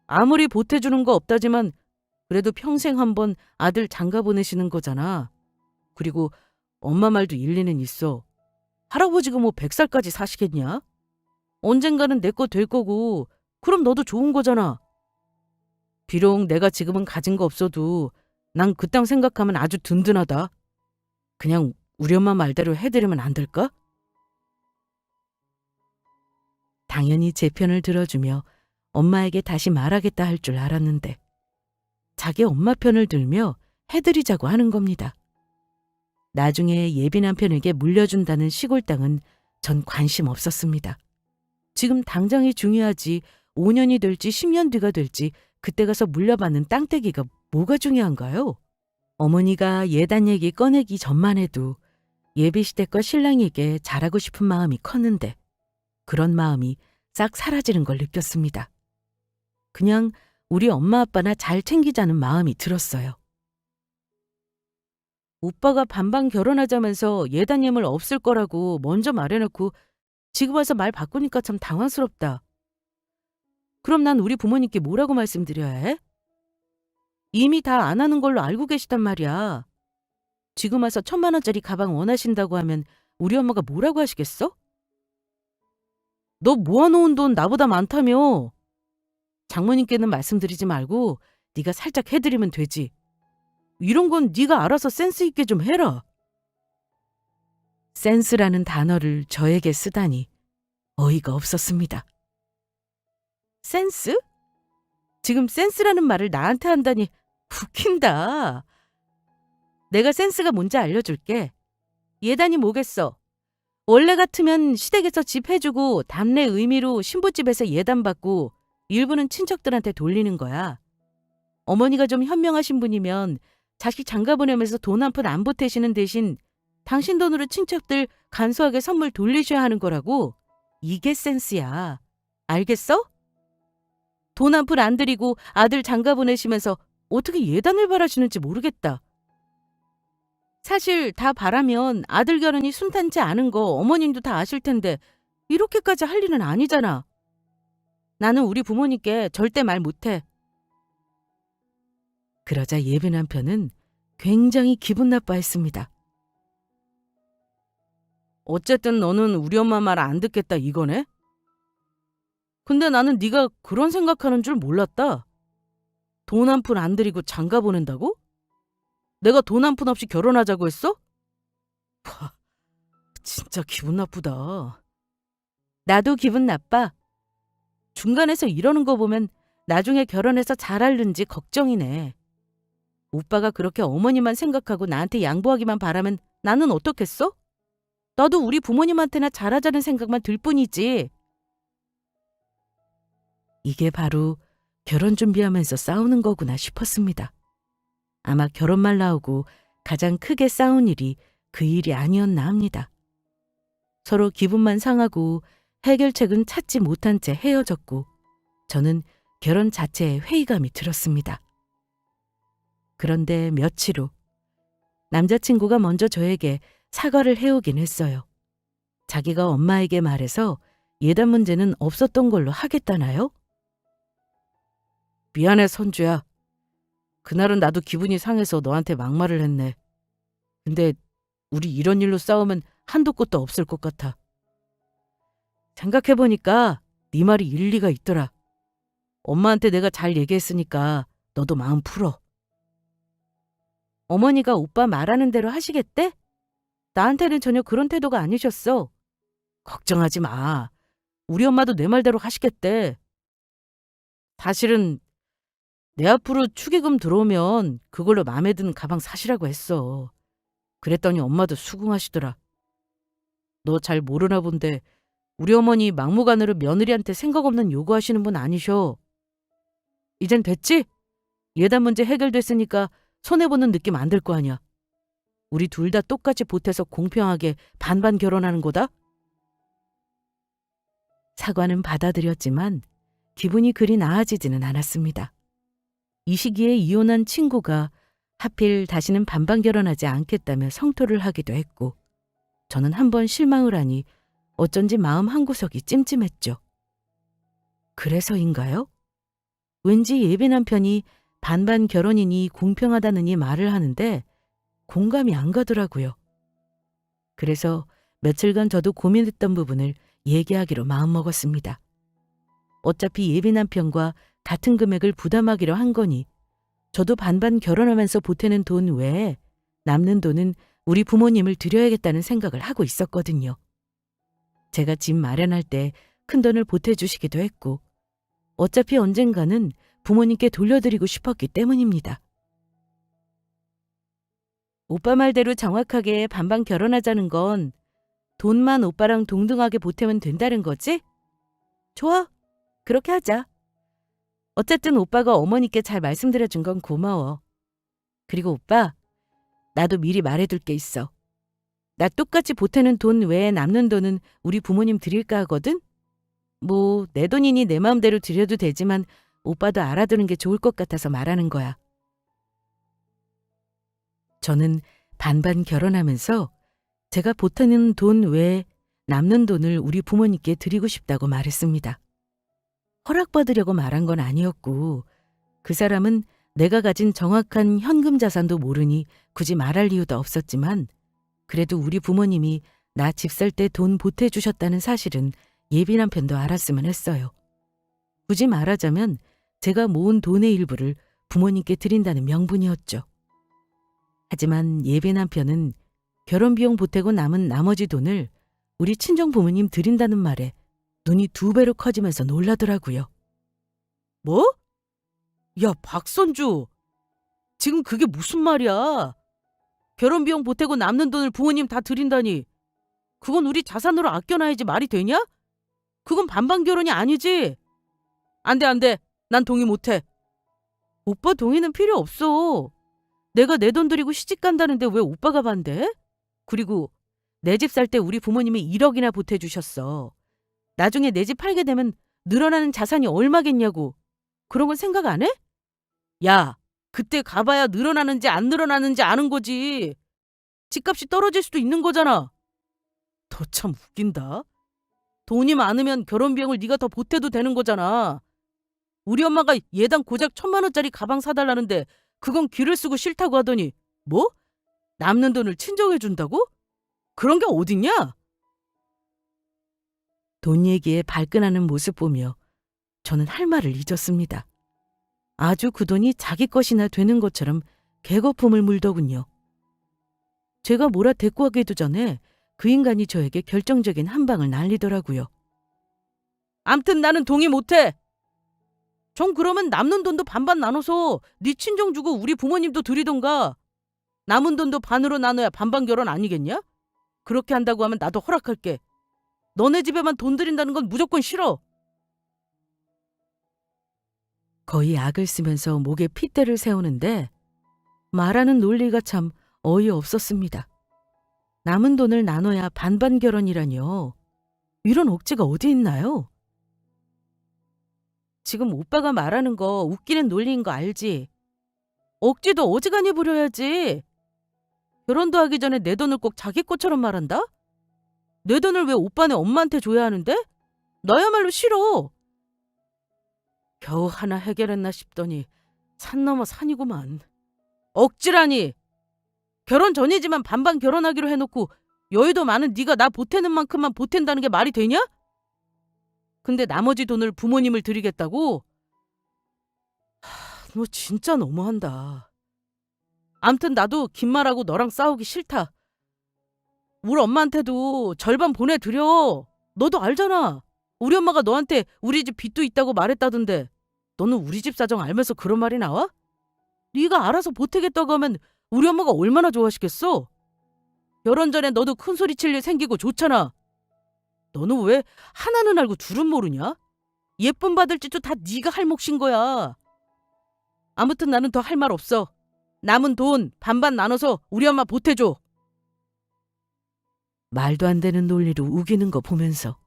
아무리 보태주는 거 없다지만 그래도 평생 한번 아들 장가 보내시는 거잖아. 그리고 엄마 말도 일리는 있어. 할아버지가 뭐 100살까지 사시겠냐? 언젠가는 내 거 될 거고 그럼 너도 좋은 거잖아. 비록 내가 지금은 가진 거 없어도 난 그 땅 생각하면 아주 든든하다. 그냥 우리 엄마 말대로 해드리면 안 될까? 당연히 제 편을 들어주며 엄마에게 다시 말하겠다 할 줄 알았는데 자기 엄마 편을 들며 해드리자고 하는 겁니다. 나중에 예비 남편에게 물려준다는 시골 땅은 전 관심 없었습니다. 지금 당장이 중요하지 5년이 될지 10년 뒤가 될지 그때 가서 물려받는 땅떼기가 뭐가 중요한가요? 어머니가 예단 얘기 꺼내기 전만 해도 예비시댁과 신랑에게 잘하고 싶은 마음이 컸는데 그런 마음이 싹 사라지는 걸 느꼈습니다. 그냥 우리 엄마 아빠나 잘 챙기자는 마음이 들었어요. 오빠가 반반 결혼하자면서 예단 예물 없을 거라고 먼저 말해놓고 지금 와서 말 바꾸니까 참 당황스럽다. 그럼 난 우리 부모님께 뭐라고 말씀드려야 해? 이미 다 안 하는 걸로 알고 계시단 말이야. 지금 와서 1,000만 원짜리 가방 원하신다고 하면 우리 엄마가 뭐라고 하시겠어? 너 모아놓은 돈 나보다 많다며. 장모님께는 말씀드리지 말고 네가 살짝 해드리면 되지. 이런 건 네가 알아서 센스 있게 좀 해라. 센스라는 단어를 저에게 쓰다니 어이가 없었습니다. 센스? 지금 센스라는 말을 나한테 한다니 웃긴다. 내가 센스가 뭔지 알려줄게. 예단이 뭐겠어? 원래 같으면 시댁에서 집 해주고 답례 의미로 신부집에서 예단 받고 일부는 친척들한테 돌리는 거야. 어머니가 좀 현명하신 분이면 자식 장가 보내면서 돈 한 푼 안 보태시는 대신 당신 돈으로 친척들 간소하게 선물 돌리셔야 하는 거라고. 이게 센스야. 알겠어? 돈 한 푼 안 드리고 아들 장가 보내시면서 어떻게 예단을 바라시는지 모르겠다. 사실 다 바라면 아들 결혼이 순탄치 않은 거 어머님도 다 아실 텐데 이렇게까지 할 일은 아니잖아. 나는 우리 부모님께 절대 말 못해. 그러자 예비 남편은 굉장히 기분 나빠했습니다. 어쨌든 너는 우리 엄마 말 안 듣겠다 이거네? 근데 나는 네가 그런 생각하는 줄 몰랐다. 돈 한 푼 안 들이고 장가 보낸다고? 내가 돈 한 푼 없이 결혼하자고 했어? 와, 진짜 기분 나쁘다. 나도 기분 나빠. 중간에서 이러는 거 보면 나중에 결혼해서 잘 앓는지 걱정이네. 오빠가 그렇게 어머니만 생각하고 나한테 양보하기만 바라면 나는 어떻겠어? 나도 우리 부모님한테나 잘하자는 생각만 들 뿐이지. 이게 바로 결혼 준비하면서 싸우는 거구나 싶었습니다. 아마 결혼말 나오고 가장 크게 싸운 일이 그 일이 아니었나 합니다. 서로 기분만 상하고 해결책은 찾지 못한 채 헤어졌고 저는 결혼 자체에 회의감이 들었습니다. 그런데 며칠 후 남자친구가 먼저 저에게 사과를 해오긴 했어요. 자기가 엄마에게 말해서 예단 문제는 없었던 걸로 하겠다나요? 미안해, 선주야. 그날은 나도 기분이 상해서 너한테 막말을 했네. 근데 우리 이런 일로 싸우면 한도 끝도 없을 것 같아. 생각해보니까 네 말이 일리가 있더라. 엄마한테 내가 잘 얘기했으니까 너도 마음 풀어. 어머니가 오빠 말하는 대로 하시겠대? 나한테는 전혀 그런 태도가 아니셨어. 걱정하지 마. 우리 엄마도 내 말대로 하시겠대. 사실은 내 앞으로 축의금 들어오면 그걸로 마음에 드는 가방 사시라고 했어. 그랬더니 엄마도 수긍하시더라. 너 잘 모르나 본데 우리 어머니 막무가내로 며느리한테 생각 없는 요구하시는 분 아니셔. 이젠 됐지? 예단 문제 해결됐으니까 손해보는 느낌 안 들 거 아니야. 우리 둘 다 똑같이 보태서 공평하게 반반 결혼하는 거다? 사과는 받아들였지만 기분이 그리 나아지지는 않았습니다. 이 시기에 이혼한 친구가 하필 다시는 반반 결혼하지 않겠다며 성토를 하기도 했고 저는 한번 실망을 하니 어쩐지 마음 한구석이 찜찜했죠. 그래서인가요? 왠지 예비 남편이 반반 결혼이니 공평하다느니 말을 하는데 공감이 안 가더라고요. 그래서 며칠간 저도 고민했던 부분을 얘기하기로 마음먹었습니다. 어차피 예비 남편과 같은 금액을 부담하기로 한 거니 저도 반반 결혼하면서 보태는 돈 외에 남는 돈은 우리 부모님을 드려야겠다는 생각을 하고 있었거든요. 제가 집 마련할 때 큰돈을 보태주시기도 했고 어차피 언젠가는 부모님께 돌려드리고 싶었기 때문입니다. 오빠 말대로 정확하게 반반 결혼하자는 건 돈만 오빠랑 동등하게 보태면 된다는 거지? 좋아. 그렇게 하자. 어쨌든 오빠가 어머니께 잘 말씀드려준 건 고마워. 그리고 오빠, 나도 미리 말해둘 게 있어. 나 똑같이 보태는 돈 외에 남는 돈은 우리 부모님 드릴까 하거든? 뭐 내 돈이니 내 마음대로 드려도 되지만 오빠도 알아두는 게 좋을 것 같아서 말하는 거야. 저는 반반 결혼하면서 제가 보태는 돈 외에 남는 돈을 우리 부모님께 드리고 싶다고 말했습니다. 허락받으려고 말한 건 아니었고 그 사람은 내가 가진 정확한 현금 자산도 모르니 굳이 말할 이유도 없었지만 그래도 우리 부모님이 나 집 살 때 돈 보태주셨다는 사실은 예비 남편도 알았으면 했어요. 굳이 말하자면 제가 모은 돈의 일부를 부모님께 드린다는 명분이었죠. 하지만 예비 남편은 결혼비용 보태고 남은 나머지 돈을 우리 친정 부모님 드린다는 말에 눈이 2배로 커지면서 놀라더라고요. 뭐? 야, 박선주. 지금 그게 무슨 말이야? 결혼비용 보태고 남는 돈을 부모님 다 드린다니. 그건 우리 자산으로 아껴놔야지 말이 되냐? 그건 반반 결혼이 아니지. 안 돼, 안 돼. 난 동의 못해. 오빠 동의는 필요 없어. 내가 내 돈 들이고 시집 간다는데 왜 오빠가 반대? 그리고 내 집 살 때 우리 부모님이 1억이나 보태주셨어. 나중에 내 집 팔게 되면 늘어나는 자산이 얼마겠냐고. 그런 건 생각 안 해? 야, 그때 가봐야 늘어나는지 안 늘어나는지 아는 거지. 집값이 떨어질 수도 있는 거잖아. 너 참 웃긴다. 돈이 많으면 결혼비용을 네가 더 보태도 되는 거잖아. 우리 엄마가 예당 고작 1,000만 원짜리 가방 사달라는데 그건 귀를 쓰고 싫다고 하더니 뭐? 남는 돈을 친정해준다고? 그런 게 어딨냐? 돈 얘기에 발끈하는 모습 보며 저는 할 말을 잊었습니다. 아주 그 돈이 자기 것이나 되는 것처럼 개거품을 물더군요. 제가 뭐라 대꾸하기도 전에 그 인간이 저에게 결정적인 한 방을 날리더라고요. 암튼 나는 동의 못해. 전 그러면 남는 돈도 반반 나눠서 네 친정 주고 우리 부모님도 드리던가. 남은 돈도 반으로 나눠야 반반 결혼 아니겠냐? 그렇게 한다고 하면 나도 허락할게. 너네 집에만 돈 들인다는 건 무조건 싫어. 거의 악을 쓰면서 목에 핏대를 세우는데 말하는 논리가 참 어이없었습니다. 남은 돈을 나눠야 반반 결혼이라뇨. 이런 억지가 어디 있나요? 지금 오빠가 말하는 거 웃기는 논리인 거 알지? 억지도 어지간히 부려야지. 결혼도 하기 전에 내 돈을 꼭 자기 것처럼 말한다? 내 돈을 왜 오빠네 엄마한테 줘야 하는데? 나야말로 싫어. 겨우 하나 해결했나 싶더니 산 넘어 산이구만. 억지라니. 결혼 전이지만 반반 결혼하기로 해놓고 여유도 많은 네가 나 보태는 만큼만 보탠다는 게 말이 되냐? 근데 나머지 돈을 부모님을 드리겠다고? 너 진짜 너무한다. 암튼 나도 긴 말하고 너랑 싸우기 싫다. 우리 엄마한테도 절반 보내드려. 너도 알잖아. 우리 엄마가 너한테 우리 집 빚도 있다고 말했다던데 너는 우리 집 사정 알면서 그런 말이 나와? 네가 알아서 보태겠다고 하면 우리 엄마가 얼마나 좋아하시겠어? 결혼 전에 너도 큰 소리 칠 일 생기고 좋잖아. 너는 왜 하나는 알고 둘은 모르냐? 예쁨 받을 짓도 다 네가 할 몫인 거야. 아무튼 나는 더 할 말 없어. 남은 돈 반반 나눠서 우리 엄마 보태줘. 말도 안 되는 논리로 우기는 거 보면서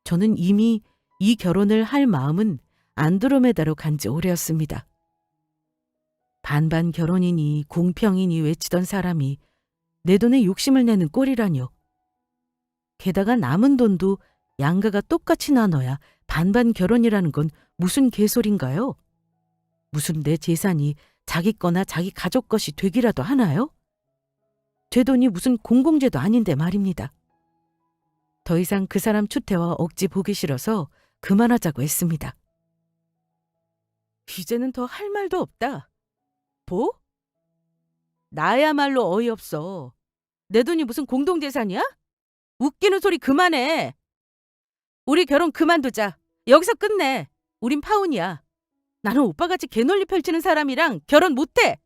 저는 이미 이 결혼을 할 마음은 안드로메다로 간 지 오래였습니다. 반반 결혼이니 공평이니 외치던 사람이 내 돈에 욕심을 내는 꼴이라뇨. 게다가 남은 돈도 양가가 똑같이 나눠야 반반 결혼이라는 건 무슨 개소린가요? 무슨 내 재산이 자기 거나 자기 가족 것이 되기라도 하나요? 제 돈이 무슨 공공재도 아닌데 말입니다. 더 이상 그 사람 추태와 억지 보기 싫어서 그만하자고 했습니다. 이제는 더 할 말도 없다. 뭐? 나야말로 어이없어. 내 돈이 무슨 공동재산이야? 웃기는 소리 그만해. 우리 결혼 그만두자. 여기서 끝내. 우린 파혼이야. 나는 오빠같이 개논리 펼치는 사람이랑 결혼 못해.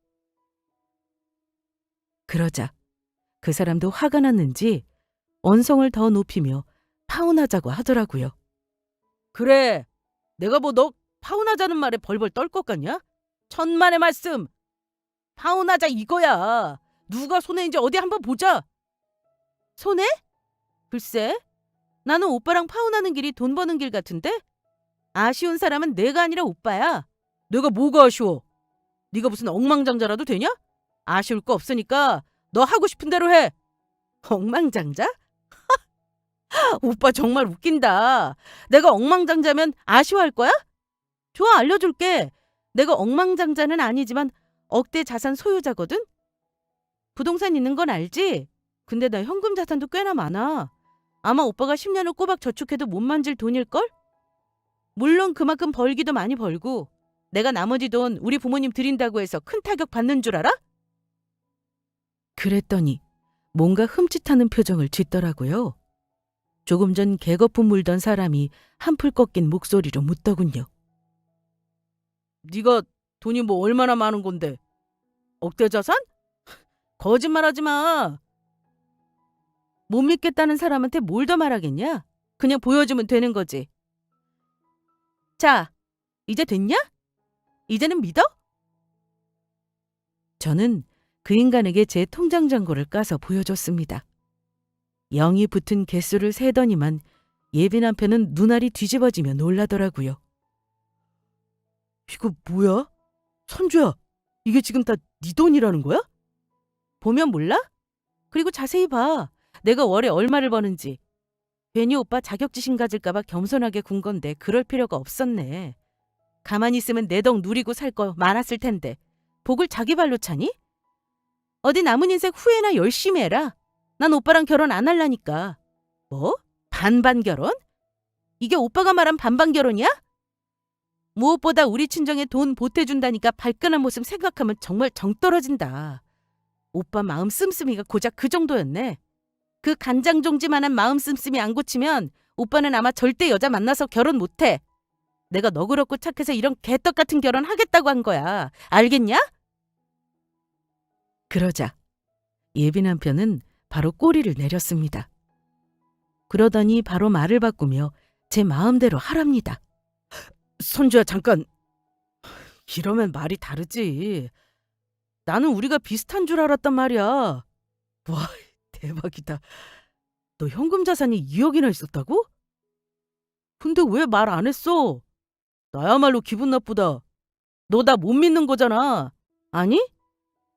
그러자 그 사람도 화가 났는지 언성을 더 높이며 파혼하자고 하더라고요. 그래. 내가 뭐 너 파혼하자는 말에 벌벌 떨 것 같냐? 천만의 말씀. 파혼하자 이거야. 누가 손해인지 어디 한번 보자. 손해? 글쎄. 나는 오빠랑 파혼하는 길이 돈 버는 길 같은데? 아쉬운 사람은 내가 아니라 오빠야. 내가 뭐가 아쉬워? 네가 무슨 억망장자라도 되냐? 아쉬울 거 없으니까 너 하고 싶은 대로 해. 억망장자? 오빠 정말 웃긴다. 내가 억망장자면 아쉬워할 거야? 좋아, 알려줄게. 내가 억망장자는 아니지만 억대 자산 소유자거든? 부동산 있는 건 알지? 근데 나 현금 자산도 꽤나 많아. 아마 오빠가 10년을 꼬박 저축해도 못 만질 돈일걸? 물론 그만큼 벌기도 많이 벌고 내가 나머지 돈 우리 부모님 드린다고 해서 큰 타격 받는 줄 알아? 그랬더니 뭔가 흠칫하는 표정을 짓더라고요. 조금 전 개거품 물던 사람이 한풀 꺾인 목소리로 묻더군요. 네가 돈이 뭐 얼마나 많은 건데? 억대 자산? 거짓말하지 마. 못 믿겠다는 사람한테 뭘 더 말하겠냐? 그냥 보여주면 되는 거지. 자, 이제 됐냐? 이제는 믿어? 저는 그 인간에게 제 통장 잔고를 까서 보여줬습니다. 0이 붙은 개수를 세더니만 예비 남편은 눈알이 뒤집어지며 놀라더라고요. 이거 뭐야? 선주야, 이게 지금 다 네 돈이라는 거야? 보면 몰라? 그리고 자세히 봐. 내가 월에 얼마를 버는지. 괜히 오빠 자격지심 가질까 봐 겸손하게 군 건데 그럴 필요가 없었네. 가만히 있으면 내 덕 누리고 살 거 많았을 텐데 복을 자기 발로 차니? 어디 남은 인생 후회나 열심히 해라. 난 오빠랑 결혼 안 할라니까. 뭐? 반반 결혼? 이게 오빠가 말한 반반 결혼이야? 무엇보다 우리 친정에 돈 보태준다니까 발끈한 모습 생각하면 정말 정 떨어진다. 오빠 마음 씀씀이가 고작 그 정도였네. 그 간장종지만한 마음 씀씀이 안 고치면 오빠는 아마 절대 여자 만나서 결혼 못해. 내가 너그럽고 착해서 이런 개떡 같은 결혼 하겠다고 한 거야. 알겠냐? 그러자 예비 남편은 바로 꼬리를 내렸습니다. 그러더니 바로 말을 바꾸며 제 마음대로 하랍니다. 선주야, 잠깐. 이러면 말이 다르지. 나는 우리가 비슷한 줄 알았단 말이야. 와, 대박이다. 너 현금 자산이 2억이나 있었다고? 근데 왜 말 안 했어? 나야말로 기분 나쁘다. 너 나 못 믿는 거잖아. 아니?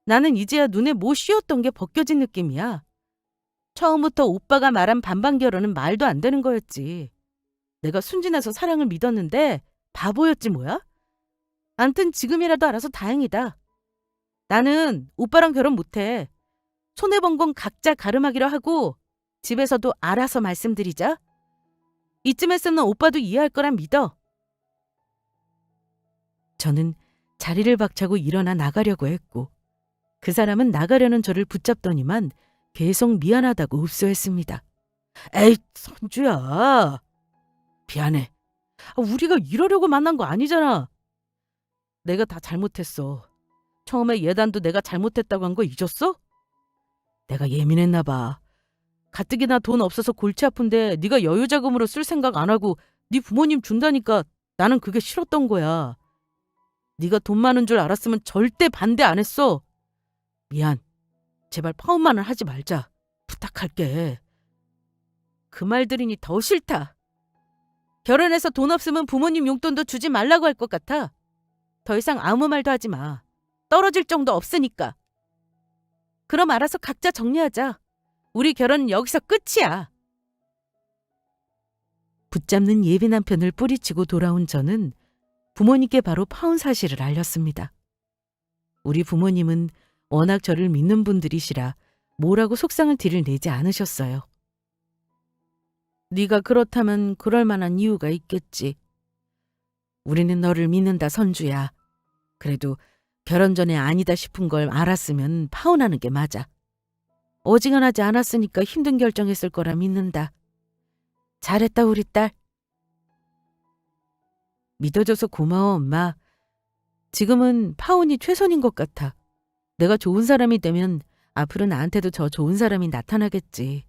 나는 이제야 눈에 못 씌었던 게 벗겨진 느낌이야. 처음부터 오빠가 말한 반반 결혼은 말도 안 되는 거였지. 내가 순진해서 사랑을 믿었는데 바보였지 뭐야? 암튼 지금이라도 알아서 다행이다. 나는 오빠랑 결혼 못해. 손해본 건 각자 가름하기로 하고 집에서도 알아서 말씀드리자. 이쯤에서는 오빠도 이해할 거란 믿어. 저는 자리를 박차고 일어나 나가려고 했고 그 사람은 나가려는 저를 붙잡더니만 계속 미안하다고 읍소했습니다. 에이, 선주야. 미안해. 우리가 이러려고 만난 거 아니잖아. 내가 다 잘못했어. 처음에 예단도 내가 잘못했다고 한 거 잊었어? 내가 예민했나 봐. 가뜩이나 돈 없어서 골치 아픈데 네가 여유자금으로 쓸 생각 안 하고 네 부모님 준다니까 나는 그게 싫었던 거야. 네가 돈 많은 줄 알았으면 절대 반대 안 했어. 미안. 제발 파혼만은 하지 말자. 부탁할게. 그 말 들으니 더 싫다. 결혼해서 돈 없으면 부모님 용돈도 주지 말라고 할 것 같아. 더 이상 아무 말도 하지 마. 떨어질 정도 없으니까. 그럼 알아서 각자 정리하자. 우리 결혼은 여기서 끝이야. 붙잡는 예비 남편을 뿌리치고 돌아온 저는 부모님께 바로 파혼 사실을 알렸습니다. 우리 부모님은 워낙 저를 믿는 분들이시라 뭐라고 속상한 티를 내지 않으셨어요. 네가 그렇다면 그럴 만한 이유가 있겠지. 우리는 너를 믿는다, 선주야. 그래도 결혼 전에 아니다 싶은 걸 알았으면 파혼하는 게 맞아. 어지간하지 않았으니까 힘든 결정했을 거라 믿는다. 잘했다, 우리 딸. 믿어줘서 고마워, 엄마. 지금은 파혼이 최선인 것 같아. 내가 좋은 사람이 되면 앞으로 나한테도 저 좋은 사람이 나타나겠지.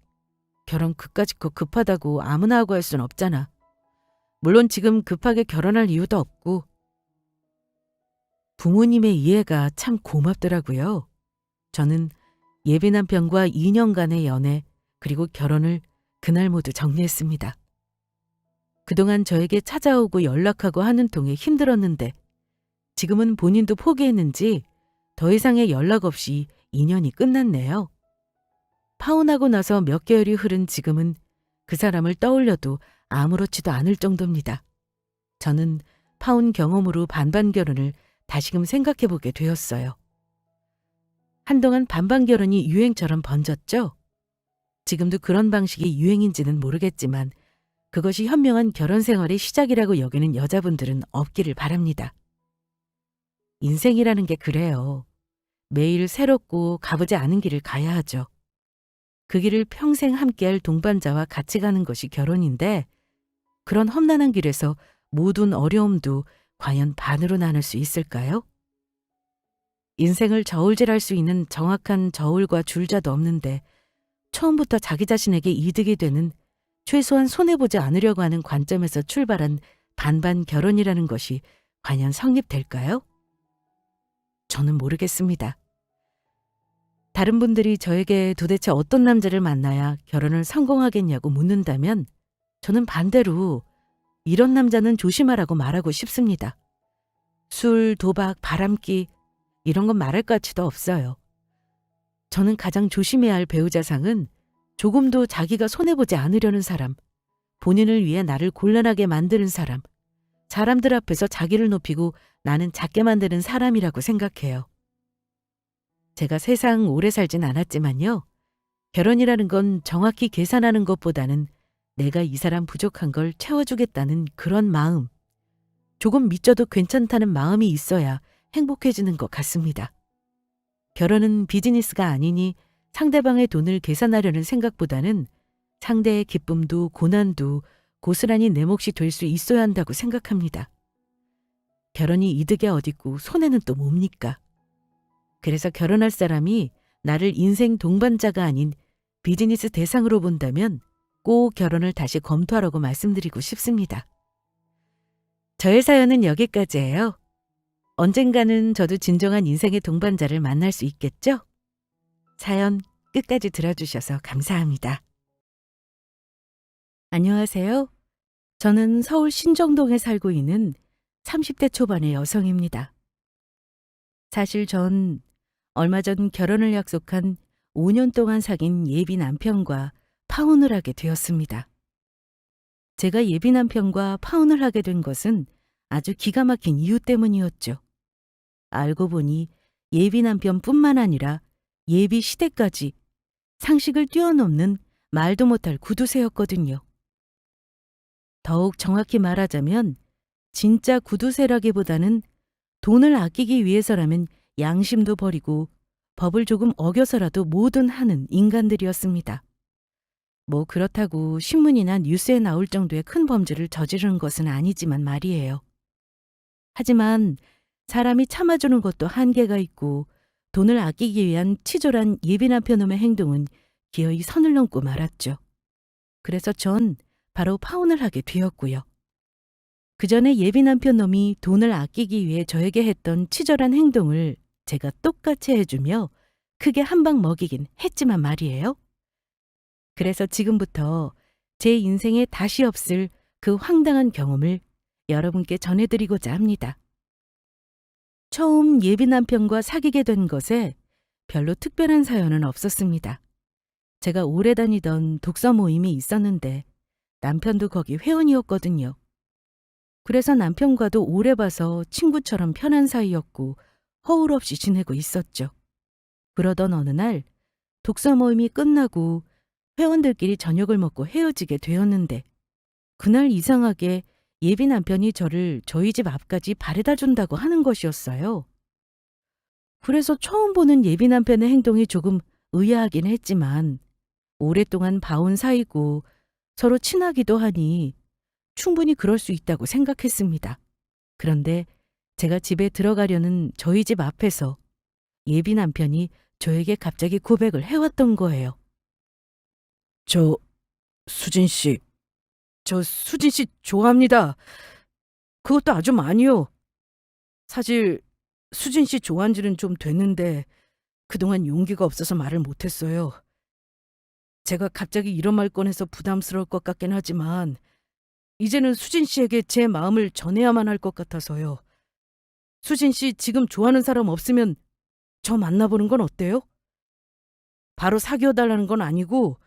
결혼 그까짓 거 급하다고 아무나 하고 할 순 없잖아. 물론 지금 급하게 결혼할 이유도 없고. 부모님의 이해가 참 고맙더라고요. 저는 예비 남편과 2년간의 연애 그리고 결혼을 그날 모두 정리했습니다. 그동안 저에게 찾아오고 연락하고 하는 통에 힘들었는데 지금은 본인도 포기했는지 더 이상의 연락 없이 2년이 끝났네요. 파혼하고 나서 몇 개월이 흐른 지금은 그 사람을 떠올려도 아무렇지도 않을 정도입니다. 저는 파혼 경험으로 반반 결혼을 다시금 생각해보게 되었어요. 한동안 반반 결혼이 유행처럼 번졌죠? 지금도 그런 방식이 유행인지는 모르겠지만 그것이 현명한 결혼 생활의 시작이라고 여기는 여자분들은 없기를 바랍니다. 인생이라는 게 그래요. 매일 새롭고 가보지 않은 길을 가야 하죠. 그 길을 평생 함께할 동반자와 같이 가는 것이 결혼인데 그런 험난한 길에서 모든 어려움도 과연 반으로 나눌 수 있을까요? 인생을 저울질할 수 있는 정확한 저울과 줄자도 없는데 처음부터 자기 자신에게 이득이 되는 최소한 손해보지 않으려고 하는 관점에서 출발한 반반 결혼이라는 것이 과연 성립될까요? 저는 모르겠습니다. 다른 분들이 저에게 도대체 어떤 남자를 만나야 결혼을 성공하겠냐고 묻는다면 저는 반대로 이런 남자는 조심하라고 말하고 싶습니다. 술, 도박, 바람기 이런 건 말할 가치도 없어요. 저는 가장 조심해야 할 배우자상은 조금도 자기가 손해보지 않으려는 사람, 본인을 위해 나를 곤란하게 만드는 사람, 사람들 앞에서 자기를 높이고 나는 작게 만드는 사람이라고 생각해요. 제가 세상 오래 살진 않았지만요. 결혼이라는 건 정확히 계산하는 것보다는 내가 이 사람 부족한 걸 채워주겠다는 그런 마음, 조금 미쳐도 괜찮다는 마음이 있어야 행복해지는 것 같습니다. 결혼은 비즈니스가 아니니 상대방의 돈을 계산하려는 생각보다는 상대의 기쁨도 고난도 고스란히 내 몫이 될 수 있어야 한다고 생각합니다. 결혼이 이득이 어딨고 손해는 또 뭡니까? 그래서 결혼할 사람이 나를 인생 동반자가 아닌 비즈니스 대상으로 본다면 꼭 결혼을 다시 검토하라고 말씀드리고 싶습니다. 저의 사연은 여기까지예요. 언젠가는 저도 진정한 인생의 동반자를 만날 수 있겠죠? 사연 끝까지 들어주셔서 감사합니다. 안녕하세요. 저는 서울 신정동에 살고 있는 30대 초반의 여성입니다. 사실 전 얼마 전 결혼을 약속한 5년 동안 사귄 예비 남편과 파혼을 하게 되었습니다. 제가 예비 남편과 파혼을 하게 된 것은 아주 기가 막힌 이유 때문이었죠. 알고 보니 예비 남편뿐만 아니라 예비 시댁까지 상식을 뛰어넘는 말도 못할 구두쇠였거든요. 더욱 정확히 말하자면 진짜 구두쇠라기보다는 돈을 아끼기 위해서라면 양심도 버리고 법을 조금 어겨서라도 뭐든 하는 인간들이었습니다. 뭐 그렇다고 신문이나 뉴스에 나올 정도의 큰 범죄를 저지르는 것은 아니지만 말이에요. 하지만 사람이 참아주는 것도 한계가 있고 돈을 아끼기 위한 치졸한 예비 남편놈의 행동은 기어이 선을 넘고 말았죠. 그래서 전 바로 파혼을 하게 되었고요. 그 전에 예비 남편놈이 돈을 아끼기 위해 저에게 했던 치졸한 행동을 제가 똑같이 해주며 크게 한 방 먹이긴 했지만 말이에요. 그래서 지금부터 제 인생에 다시 없을 그 황당한 경험을 여러분께 전해드리고자 합니다. 처음 예비 남편과 사귀게 된 것에 별로 특별한 사연은 없었습니다. 제가 오래 다니던 독서 모임이 있었는데 남편도 거기 회원이었거든요. 그래서 남편과도 오래 봐서 친구처럼 편한 사이였고 허울 없이 지내고 있었죠. 그러던 어느 날 독서 모임이 끝나고 회원들끼리 저녁을 먹고 헤어지게 되었는데 그날 이상하게 예비 남편이 저를 저희 집 앞까지 바래다 준다고 하는 것이었어요. 그래서 처음 보는 예비 남편의 행동이 조금 의아하긴 했지만 오랫동안 봐온 사이고 서로 친하기도 하니 충분히 그럴 수 있다고 생각했습니다. 그런데 제가 집에 들어가려는 저희 집 앞에서 예비 남편이 저에게 갑자기 고백을 해왔던 거예요. 수진 씨, 저 수진 씨 좋아합니다. 그것도 아주 많이요. 사실 수진 씨 좋아한 지는 좀 됐는데 그동안 용기가 없어서 말을 못했어요. 제가 갑자기 이런 말 꺼내서 부담스러울 것 같긴 하지만 이제는 수진 씨에게 제 마음을 전해야만 할 것 같아서요. 수진 씨 지금 좋아하는 사람 없으면 저 만나보는 건 어때요? 바로 사귀어달라는 건 아니고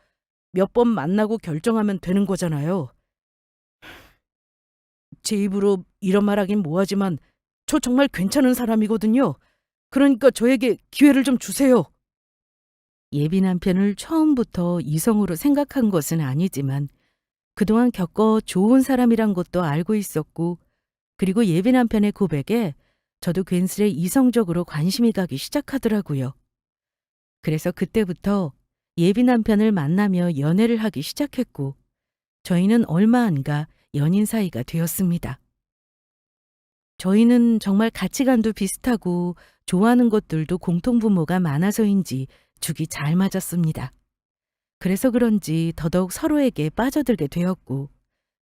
몇 번 만나고 결정하면 되는 거잖아요. 제 입으로 이런 말 하긴 뭐하지만 저 정말 괜찮은 사람이거든요. 그러니까 저에게 기회를 좀 주세요. 예비 남편을 처음부터 이성으로 생각한 것은 아니지만 그동안 겪어 좋은 사람이란 것도 알고 있었고 그리고 예비 남편의 고백에 저도 괜스레 이성적으로 관심이 가기 시작하더라고요. 그래서 그때부터 예비 남편을 만나며 연애를 하기 시작했고 저희는 얼마 안 가 연인 사이가 되었습니다. 저희는 정말 가치관도 비슷하고 좋아하는 것들도 공통분모가 많아서인지 죽이 잘 맞았습니다. 그래서 그런지 더더욱 서로에게 빠져들게 되었고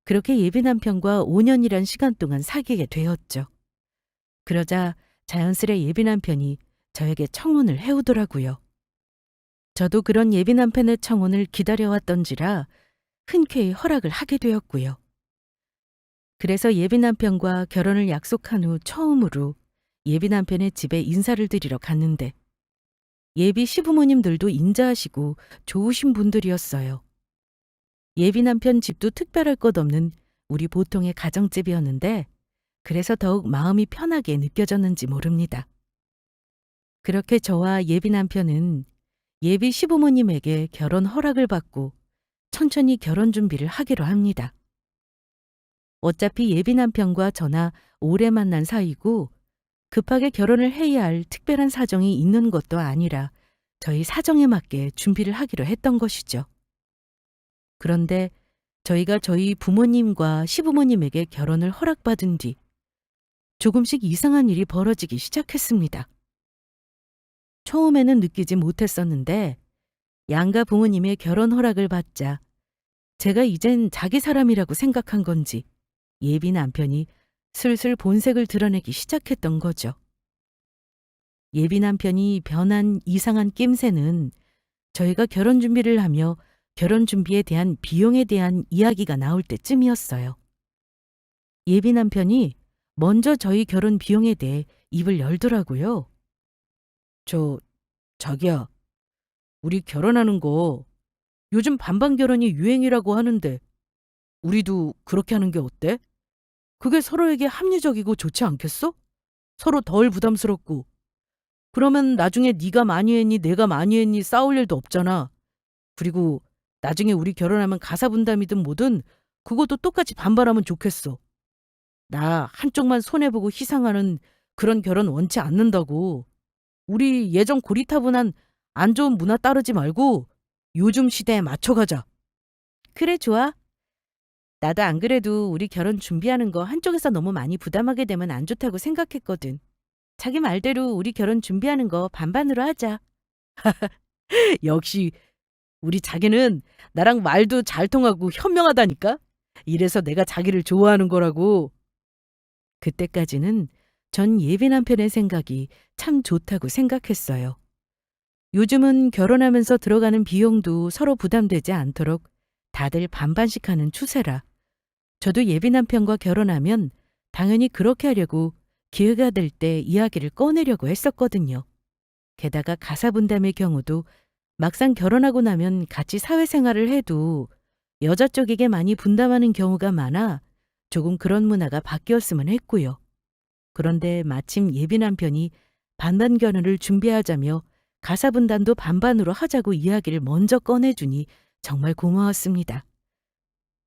그렇게 예비 남편과 5년이란 시간 동안 사귀게 되었죠. 그러자 자연스레 예비 남편이 저에게 청혼을 해오더라고요. 저도 그런 예비 남편의 청혼을 기다려왔던지라 흔쾌히 허락을 하게 되었고요. 그래서 예비 남편과 결혼을 약속한 후 처음으로 예비 남편의 집에 인사를 드리러 갔는데 예비 시부모님들도 인자하시고 좋으신 분들이었어요. 예비 남편 집도 특별할 것 없는 우리 보통의 가정집이었는데 그래서 더욱 마음이 편하게 느껴졌는지 모릅니다. 그렇게 저와 예비 남편은 예비 시부모님에게 결혼 허락을 받고 천천히 결혼 준비를 하기로 합니다. 어차피 예비 남편과 저나 오래 만난 사이고 급하게 결혼을 해야 할 특별한 사정이 있는 것도 아니라 저희 사정에 맞게 준비를 하기로 했던 것이죠. 그런데 저희가 저희 부모님과 시부모님에게 결혼을 허락받은 뒤 조금씩 이상한 일이 벌어지기 시작했습니다. 처음에는 느끼지 못했었는데 양가 부모님의 결혼 허락을 받자 제가 이젠 자기 사람이라고 생각한 건지 예비 남편이 슬슬 본색을 드러내기 시작했던 거죠. 예비 남편이 변한 이상한 낌새는 저희가 결혼 준비를 하며 결혼 준비에 대한 비용에 대한 이야기가 나올 때쯤이었어요. 예비 남편이 먼저 저희 결혼 비용에 대해 입을 열더라고요. 저, 자기야, 우리 결혼하는 거 요즘 반반 결혼이 유행이라고 하는데 우리도 그렇게 하는 게 어때? 그게 서로에게 합리적이고 좋지 않겠어? 서로 덜 부담스럽고. 그러면 나중에 네가 많이 했니 내가 많이 했니 싸울 일도 없잖아. 그리고 나중에 우리 결혼하면 가사 분담이든 뭐든 그것도 똑같이 반반하면 좋겠어. 나 한쪽만 손해보고 희생하는 그런 결혼 원치 않는다고. 우리 예전 고리타분한 안 좋은 문화 따르지 말고 요즘 시대에 맞춰가자. 그래, 좋아. 나도 안 그래도 우리 결혼 준비하는 거 한쪽에서 너무 많이 부담하게 되면 안 좋다고 생각했거든. 자기 말대로 우리 결혼 준비하는 거 반반으로 하자. 역시 우리 자기는 나랑 말도 잘 통하고 현명하다니까? 이래서 내가 자기를 좋아하는 거라고. 그때까지는 전 예비 남편의 생각이 참 좋다고 생각했어요. 요즘은 결혼하면서 들어가는 비용도 서로 부담되지 않도록 다들 반반씩 하는 추세라. 저도 예비 남편과 결혼하면 당연히 그렇게 하려고 기회가 될 때 이야기를 꺼내려고 했었거든요. 게다가 가사 분담의 경우도 막상 결혼하고 나면 같이 사회생활을 해도 여자 쪽에게 많이 분담하는 경우가 많아 조금 그런 문화가 바뀌었으면 했고요. 그런데 마침 예비 남편이 반반 결혼을 준비하자며 가사 분담도 반반으로 하자고 이야기를 먼저 꺼내주니 정말 고마웠습니다.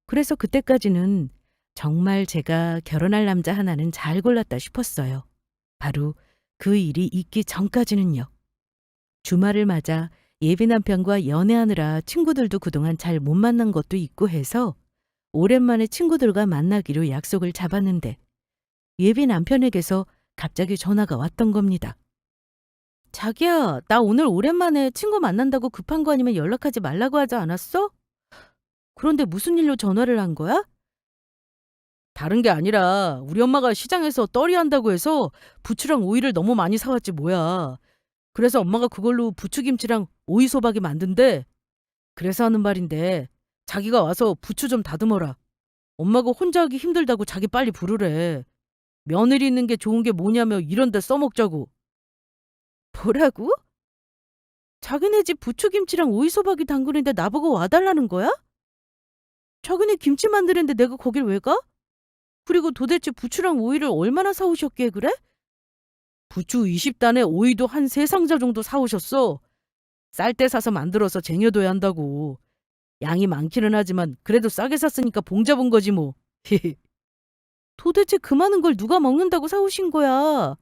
그래서 그때까지는 정말 제가 결혼할 남자 하나는 잘 골랐다 싶었어요. 바로 그 일이 있기 전까지는요. 주말을 맞아 예비 남편과 연애하느라 친구들도 그동안 잘 못 만난 것도 있고 해서 오랜만에 친구들과 만나기로 약속을 잡았는데 예비 남편에게서 갑자기 전화가 왔던 겁니다. 자기야, 나 오늘 오랜만에 친구 만난다고 급한 거 아니면 연락하지 말라고 하지 않았어? 그런데 무슨 일로 전화를 한 거야? 다른 게 아니라 우리 엄마가 시장에서 떨이 한다고 해서 부추랑 오이를 너무 많이 사왔지 뭐야. 그래서 엄마가 그걸로 부추김치랑 오이소박이 만든대. 그래서 하는 말인데 자기가 와서 부추 좀 다듬어라. 엄마가 혼자 하기 힘들다고 자기 빨리 부르래. 며느리 있는 게 좋은 게 뭐냐며 이런 데 써먹자고. 뭐라고? 자기네 집 부추김치랑 오이소박이 담그는데 나보고 와달라는 거야? 자기네 김치 만드는데 내가 거길 왜 가? 그리고 도대체 부추랑 오이를 얼마나 사오셨기에 그래? 부추 20단에 오이도 한 3상자 정도 사오셨어. 쌀 때 사서 만들어서 쟁여둬야 한다고. 양이 많기는 하지만 그래도 싸게 샀으니까 봉 잡은 거지 뭐. 도대체 그 많은 걸 누가 먹는다고 사오신 거야?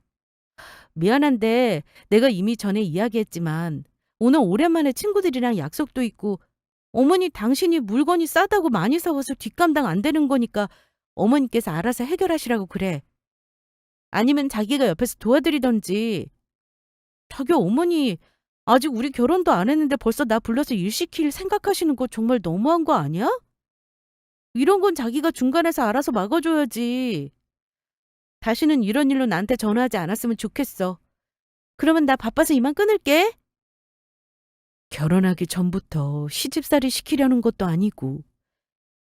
미안한데 내가 이미 전에 이야기했지만 오늘 오랜만에 친구들이랑 약속도 있고 어머니 당신이 물건이 싸다고 많이 사와서 뒷감당 안 되는 거니까 어머니께서 알아서 해결하시라고 그래. 아니면 자기가 옆에서 도와드리던지. 자기 어머니 아직 우리 결혼도 안 했는데 벌써 나 불러서 일 시킬 생각하시는 거 정말 너무한 거 아니야? 이런 건 자기가 중간에서 알아서 막아줘야지. 다시는 이런 일로 나한테 전화하지 않았으면 좋겠어. 그러면 나 바빠서 이만 끊을게. 결혼하기 전부터 시집살이 시키려는 것도 아니고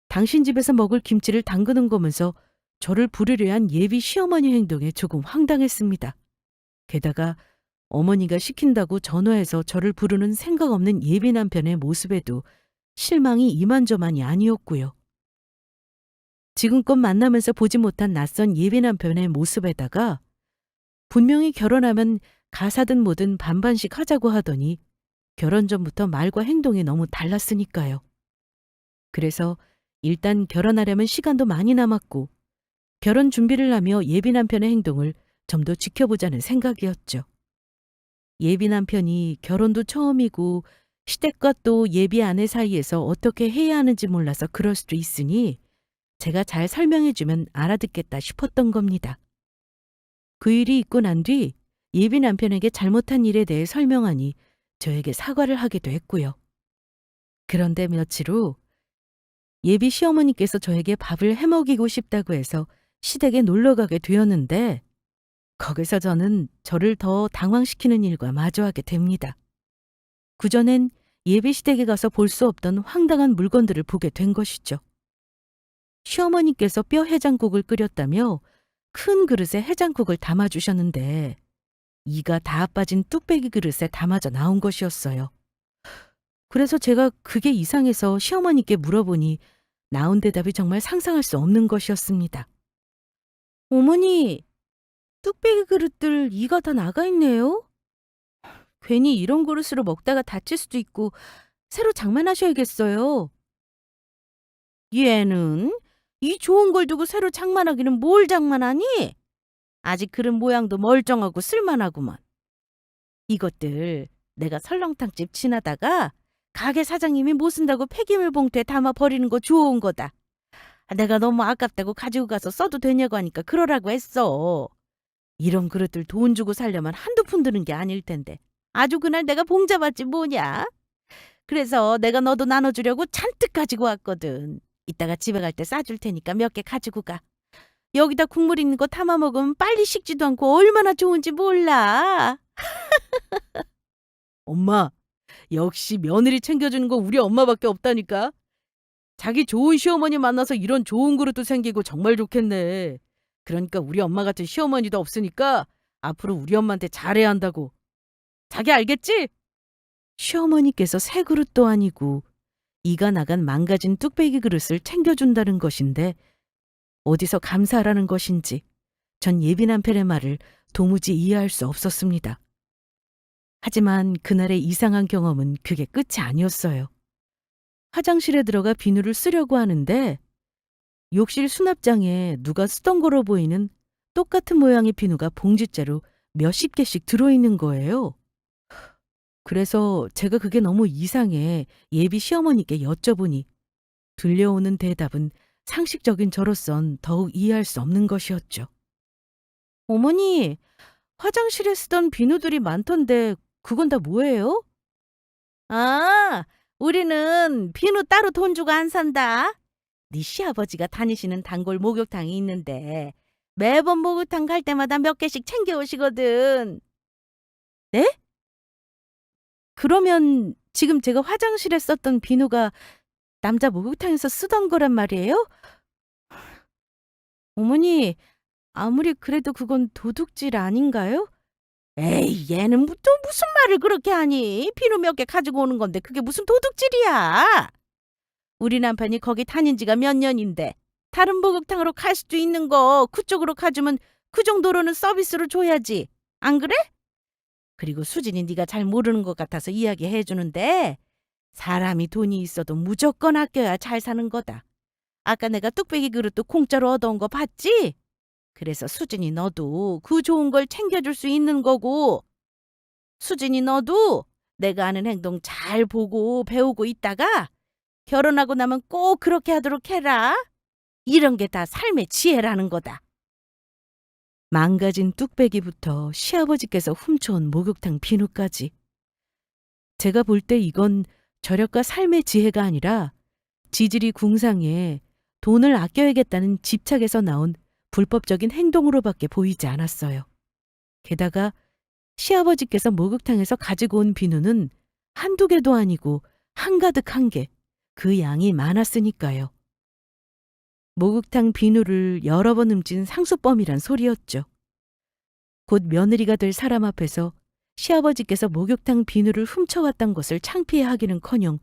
당신 집에서 먹을 김치를 담그는 거면서 저를 부르려 한 예비 시어머니 행동에 조금 황당했습니다. 게다가 어머니가 시킨다고 전화해서 저를 부르는 생각 없는 예비 남편의 모습에도 실망이 이만저만이 아니었고요. 지금껏 만나면서 보지 못한 낯선 예비 남편의 모습에다가 분명히 결혼하면 가사든 뭐든 반반씩 하자고 하더니 결혼 전부터 말과 행동이 너무 달랐으니까요. 그래서 일단 결혼하려면 시간도 많이 남았고 결혼 준비를 하며 예비 남편의 행동을 좀 더 지켜보자는 생각이었죠. 예비 남편이 결혼도 처음이고 시댁과 또 예비 아내 사이에서 어떻게 해야 하는지 몰라서 그럴 수도 있으니 제가 잘 설명해주면 알아듣겠다 싶었던 겁니다. 그 일이 있고 난 뒤 예비 남편에게 잘못한 일에 대해 설명하니 저에게 사과를 하기도 했고요. 그런데 며칠 후 예비 시어머니께서 저에게 밥을 해먹이고 싶다고 해서 시댁에 놀러 가게 되었는데 거기서 저는 저를 더 당황시키는 일과 마주하게 됩니다. 그전엔 예비시댁에 가서 볼 수 없던 황당한 물건들을 보게 된 것이죠. 시어머니께서 뼈 해장국을 끓였다며 큰 그릇에 해장국을 담아주셨는데 이가 다 빠진 뚝배기 그릇에 담아져 나온 것이었어요. 그래서 제가 그게 이상해서 시어머니께 물어보니 나온 대답이 정말 상상할 수 없는 것이었습니다. 어머니, 뚝배기 그릇들 이가 다 나가 있네요? 괜히 이런 그릇으로 먹다가 다칠 수도 있고 새로 장만하셔야겠어요. 얘는 이 좋은 걸 두고 새로 장만하기는 뭘 장만하니? 아직 그릇 모양도 멀쩡하고 쓸만하구만. 이것들 내가 설렁탕집 지나다가 가게 사장님이 못 쓴다고 폐기물 봉투에 담아 버리는 거 좋은 거다. 내가 너무 아깝다고 가지고 가서 써도 되냐고 하니까 그러라고 했어. 이런 그릇들 돈 주고 살려면 한두 푼 드는 게 아닐 텐데. 아주 그날 내가 봉잡았지 뭐냐. 그래서 내가 너도 나눠주려고 잔뜩 가지고 왔거든. 이따가 집에 갈 때 싸줄 테니까 몇 개 가지고 가. 여기다 국물 있는 거 담아 먹으면 빨리 식지도 않고 얼마나 좋은지 몰라. 엄마, 역시 며느리 챙겨주는 거 우리 엄마밖에 없다니까. 자기 좋은 시어머니 만나서 이런 좋은 그릇도 생기고 정말 좋겠네. 그러니까 우리 엄마 같은 시어머니도 없으니까 앞으로 우리 엄마한테 잘해야 한다고. 자기 알겠지? 시어머니께서 새 그릇도 아니고 이가 나간 망가진 뚝배기 그릇을 챙겨준다는 것인데 어디서 감사하라는 것인지 전 예비 남편의 말을 도무지 이해할 수 없었습니다. 하지만 그날의 이상한 경험은 그게 끝이 아니었어요. 화장실에 들어가 비누를 쓰려고 하는데 욕실 수납장에 누가 쓰던 거로 보이는 똑같은 모양의 비누가 봉지째로 몇십 개씩 들어있는 거예요. 그래서 제가 그게 너무 이상해 예비 시어머니께 여쭤보니 들려오는 대답은 상식적인 저로선 더욱 이해할 수 없는 것이었죠. 어머니, 화장실에 쓰던 비누들이 많던데 그건 다 뭐예요? 아, 우리는 비누 따로 돈 주고 안 산다. 네 시아버지가 다니시는 단골 목욕탕이 있는데 매번 목욕탕 갈 때마다 몇 개씩 챙겨오시거든. 네? 그러면 지금 제가 화장실에 썼던 비누가 남자 목욕탕에서 쓰던 거란 말이에요? 어머니, 아무리 그래도 그건 도둑질 아닌가요? 에이, 얘는 또 무슨 말을 그렇게 하니? 비누 몇 개 가지고 오는 건데 그게 무슨 도둑질이야? 우리 남편이 거기 다닌 지가 몇 년인데 다른 목욕탕으로 갈 수도 있는 거 그쪽으로 가주면 그 정도로는 서비스로 줘야지. 안 그래? 그리고 수진이 네가 잘 모르는 것 같아서 이야기해 주는데 사람이 돈이 있어도 무조건 아껴야 잘 사는 거다. 아까 내가 뚝배기 그릇도 공짜로 얻어온 거 봤지? 그래서 수진이 너도 그 좋은 걸 챙겨줄 수 있는 거고 수진이 너도 내가 하는 행동 잘 보고 배우고 있다가 결혼하고 나면 꼭 그렇게 하도록 해라. 이런 게 다 삶의 지혜라는 거다. 망가진 뚝배기부터 시아버지께서 훔쳐온 목욕탕 비누까지. 제가 볼 때 이건 절약과 삶의 지혜가 아니라 지질이 궁상에 돈을 아껴야겠다는 집착에서 나온 불법적인 행동으로밖에 보이지 않았어요. 게다가 시아버지께서 목욕탕에서 가지고 온 비누는 한두 개도 아니고 한가득 한 개, 그 양이 많았으니까요. 목욕탕 비누를 여러 번 훔친 상수범이란 소리였죠. 곧 며느리가 될 사람 앞에서 시아버지께서 목욕탕 비누를 훔쳐왔던 것을 창피해하기는커녕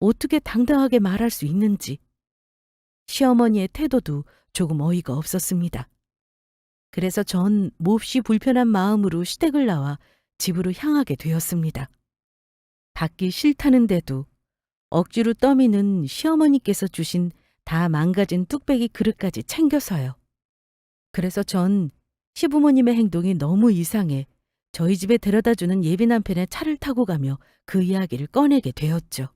어떻게 당당하게 말할 수 있는지 시어머니의 태도도 조금 어이가 없었습니다. 그래서 전 몹시 불편한 마음으로 시댁을 나와 집으로 향하게 되었습니다. 받기 싫다는데도 억지로 떠미는 시어머니께서 주신 다 망가진 뚝배기 그릇까지 챙겨서요. 그래서 전 시부모님의 행동이 너무 이상해 저희 집에 데려다주는 예비 남편의 차를 타고 가며 그 이야기를 꺼내게 되었죠.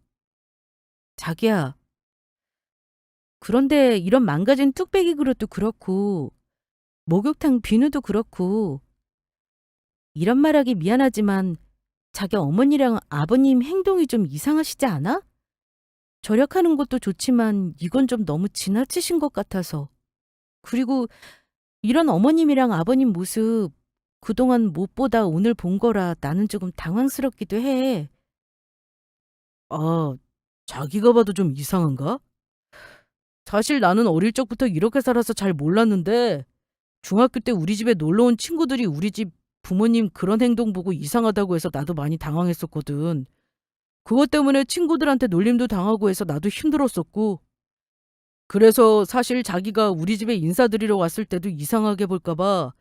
자기야, 그런데 이런 망가진 뚝배기 그릇도 그렇고 목욕탕 비누도 그렇고 이런 말하기 미안하지만 자기 어머니랑 아버님 행동이 좀 이상하시지 않아? 절약하는 것도 좋지만 이건 좀 너무 지나치신 것 같아서. 그리고 이런 어머님이랑 아버님 모습 그동안 못 보다 오늘 본 거라 나는 조금 당황스럽기도 해. 아, 자기가 봐도 좀 이상한가? 사실 나는 어릴 적부터 이렇게 살아서 잘 몰랐는데 중학교 때 우리 집에 놀러 온 친구들이 우리 집 부모님 그런 행동 보고 이상하다고 해서 나도 많이 당황했었거든. 그것 때문에 친구들한테 놀림도 당하고 해서 나도 힘들었었고, 그래서 사실 자기가 우리 집에 인사드리러 왔을 때도 이상하게 볼까 봐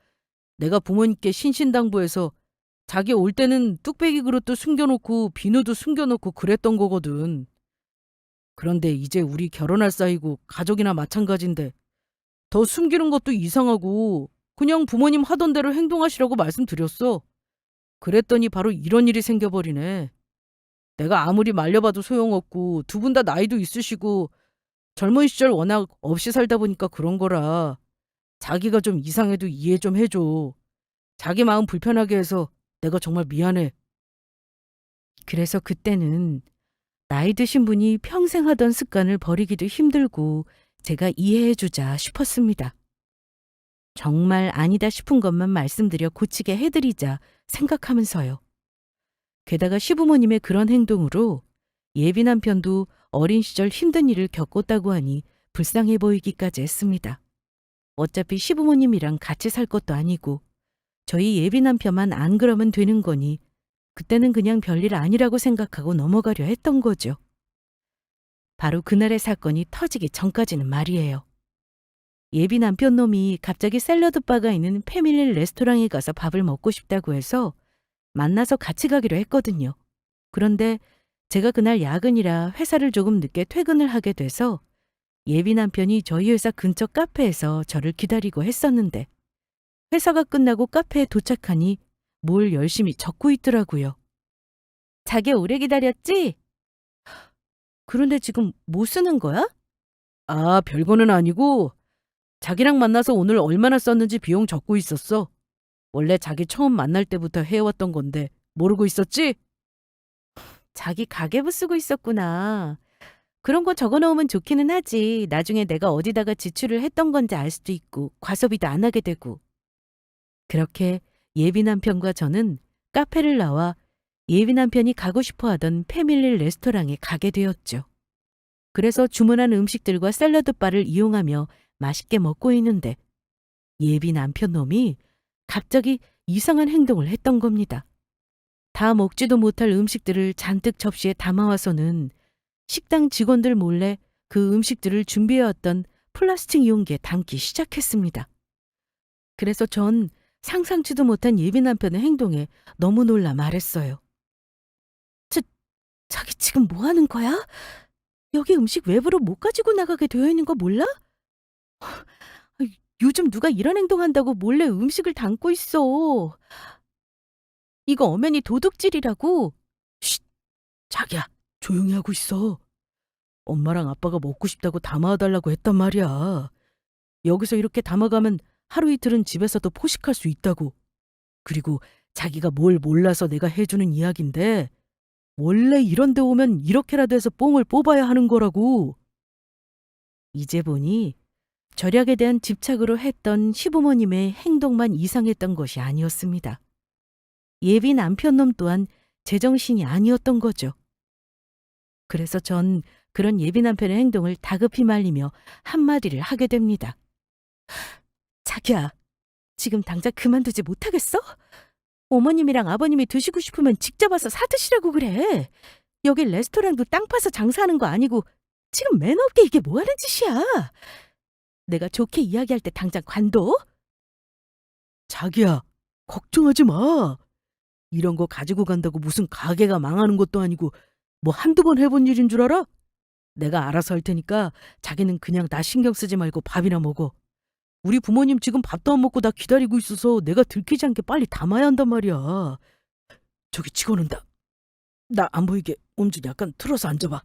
내가 부모님께 신신당부해서 자기 올 때는 뚝배기 그릇도 숨겨놓고 비누도 숨겨놓고 그랬던 거거든. 그런데 이제 우리 결혼할 사이고 가족이나 마찬가지인데 더 숨기는 것도 이상하고 그냥 부모님 하던 대로 행동하시라고 말씀드렸어. 그랬더니 바로 이런 일이 생겨버리네. 내가 아무리 말려봐도 소용없고 두 분 다 나이도 있으시고 젊은 시절 워낙 없이 살다 보니까 그런 거라 자기가 좀 이상해도 이해 좀 해줘. 자기 마음 불편하게 해서 내가 정말 미안해. 그래서 그때는 나이 드신 분이 평생 하던 습관을 버리기도 힘들고 제가 이해해주자 싶었습니다. 정말 아니다 싶은 것만 말씀드려 고치게 해드리자 생각하면서요. 게다가 시부모님의 그런 행동으로 예비 남편도 어린 시절 힘든 일을 겪었다고 하니 불쌍해 보이기까지 했습니다. 어차피 시부모님이랑 같이 살 것도 아니고 저희 예비 남편만 안 그러면 되는 거니 그때는 그냥 별일 아니라고 생각하고 넘어가려 했던 거죠. 바로 그날의 사건이 터지기 전까지는 말이에요. 예비 남편 놈이 갑자기 샐러드 바가 있는 패밀리 레스토랑에 가서 밥을 먹고 싶다고 해서 만나서 같이 가기로 했거든요. 그런데 제가 그날 야근이라 회사를 조금 늦게 퇴근을 하게 돼서 예비 남편이 저희 회사 근처 카페에서 저를 기다리고 했었는데 회사가 끝나고 카페에 도착하니 뭘 열심히 적고 있더라고요. 자기 오래 기다렸지? 그런데 지금 뭐 쓰는 거야? 아, 별거는 아니고 자기랑 만나서 오늘 얼마나 썼는지 비용 적고 있었어. 원래 자기 처음 만날 때부터 해왔던 건데 모르고 있었지? 자기 가계부 쓰고 있었구나. 그런 거 적어 놓으면 좋기는 하지. 나중에 내가 어디다가 지출을 했던 건지 알 수도 있고 과소비도 안 하게 되고. 그렇게 예비 남편과 저는 카페를 나와 예비 남편이 가고 싶어 하던 패밀리 레스토랑에 가게 되었죠. 그래서 주문한 음식들과 샐러드 바를 이용하며 맛있게 먹고 있는데 예비 남편 놈이 갑자기 이상한 행동을 했던 겁니다. 다 먹지도 못할 음식들을 잔뜩 접시에 담아와서는 식당 직원들 몰래 그 음식들을 준비해왔던 플라스틱 용기에 담기 시작했습니다. 그래서 전 상상치도 못한 예비 남편의 행동에 너무 놀라 말했어요. 자기 지금 뭐 하는 거야? 여기 음식 외부로 못 가지고 나가게 되어 있는 거 몰라? 요즘 누가 이런 행동한다고 몰래 음식을 담고 있어. 이거 엄연히 도둑질이라고. 쉿, 자기야, 조용히 하고 있어. 엄마랑 아빠가 먹고 싶다고 담아달라고 했단 말이야. 여기서 이렇게 담아가면 하루 이틀은 집에서도 포식할 수 있다고. 그리고 자기가 뭘 몰라서 내가 해주는 이야기인데 원래 이런 데 오면 이렇게라도 해서 뽕을 뽑아야 하는 거라고. 이제 보니 절약에 대한 집착으로 했던 시부모님의 행동만 이상했던 것이 아니었습니다. 예비 남편놈 또한 제정신이 아니었던 거죠. 그래서 전 그런 예비 남편의 행동을 다급히 말리며 한마디를 하게 됩니다. 자기야, 지금 당장 그만두지 못하겠어? 어머님이랑 아버님이 드시고 싶으면 직접 와서 사드시라고 그래. 여기 레스토랑도 땅 파서 장사하는 거 아니고 지금 매너 없게 이게 뭐 하는 짓이야? 내가 좋게 이야기할 때 당장 관둬? 자기야, 걱정하지 마. 이런 거 가지고 간다고 무슨 가게가 망하는 것도 아니고 뭐 한두 번 해본 일인 줄 알아? 내가 알아서 할 테니까 자기는 그냥 나 신경 쓰지 말고 밥이나 먹어. 우리 부모님 지금 밥도 안 먹고 나 기다리고 있어서 내가 들키지 않게 빨리 담아야 한단 말이야. 저기 직원 온다. 나 안 보이게 몸 좀 약간 틀어서 앉아봐.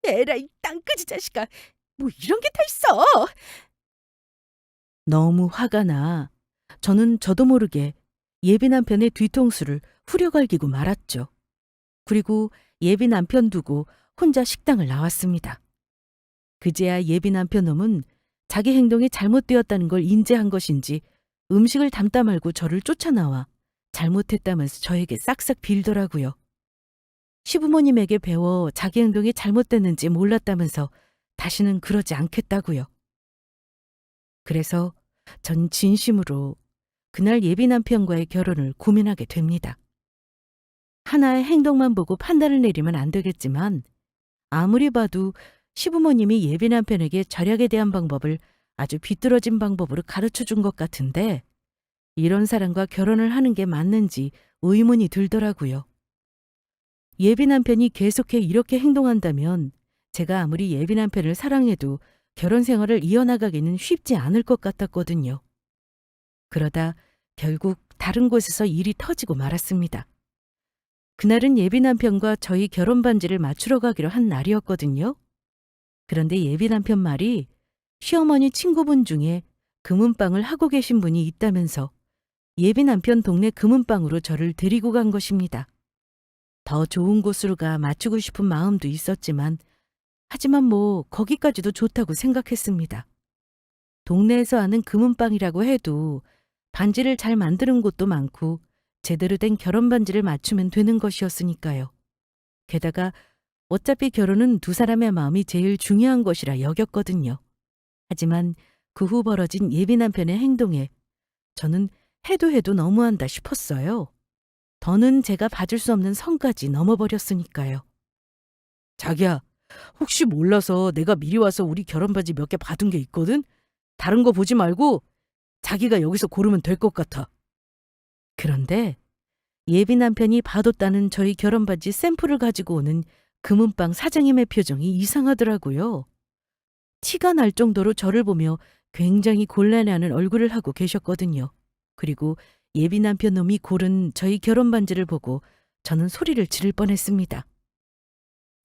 에라이 땅끄지 자식아. 뭐 이런 게 다 있어. 너무 화가 나 저는 저도 모르게 예비 남편의 뒤통수를 후려갈기고 말았죠. 그리고 예비 남편 두고 혼자 식당을 나왔습니다. 그제야 예비 남편 놈은 자기 행동이 잘못되었다는 걸 인지한 것인지 음식을 담다 말고 저를 쫓아나와 잘못했다면서 저에게 싹싹 빌더라고요. 시부모님에게 배워 자기 행동이 잘못됐는지 몰랐다면서 다시는 그러지 않겠다고요. 그래서 전 진심으로 그날 예비 남편과의 결혼을 고민하게 됩니다. 하나의 행동만 보고 판단을 내리면 안 되겠지만 아무리 봐도 시부모님이 예비 남편에게 절약에 대한 방법을 아주 비뚤어진 방법으로 가르쳐 준 것 같은데 이런 사람과 결혼을 하는 게 맞는지 의문이 들더라고요. 예비 남편이 계속해 이렇게 행동한다면 제가 아무리 예비 남편을 사랑해도 결혼 생활을 이어나가기는 쉽지 않을 것 같았거든요. 그러다 결국 다른 곳에서 일이 터지고 말았습니다. 그날은 예비 남편과 저희 결혼 반지를 맞추러 가기로 한 날이었거든요. 그런데 예비 남편 말이 시어머니 친구분 중에 금은방을 하고 계신 분이 있다면서 예비 남편 동네 금은방으로 저를 데리고 간 것입니다. 더 좋은 곳으로 가 맞추고 싶은 마음도 있었지만 하지만 뭐 거기까지도 좋다고 생각했습니다. 동네에서 아는 금은방이라고 해도 반지를 잘 만드는 곳도 많고 제대로 된 결혼 반지를 맞추면 되는 것이었으니까요. 게다가 어차피 결혼은 두 사람의 마음이 제일 중요한 것이라 여겼거든요. 하지만 그 후 벌어진 예비 남편의 행동에 저는 해도 너무한다 싶었어요. 더는 제가 봐줄 수 없는 선까지 넘어버렸으니까요. 자기야, 혹시 몰라서 내가 미리 와서 우리 결혼 반지 몇 개 받은 게 있거든? 다른 거 보지 말고 자기가 여기서 고르면 될 것 같아. 그런데 예비 남편이 봐뒀다는 저희 결혼 반지 샘플을 가지고 오는 금은방 사장님의 표정이 이상하더라고요. 티가 날 정도로 저를 보며 굉장히 곤란해하는 얼굴을 하고 계셨거든요. 그리고 예비 남편 놈이 고른 저희 결혼 반지를 보고 저는 소리를 지를 뻔했습니다.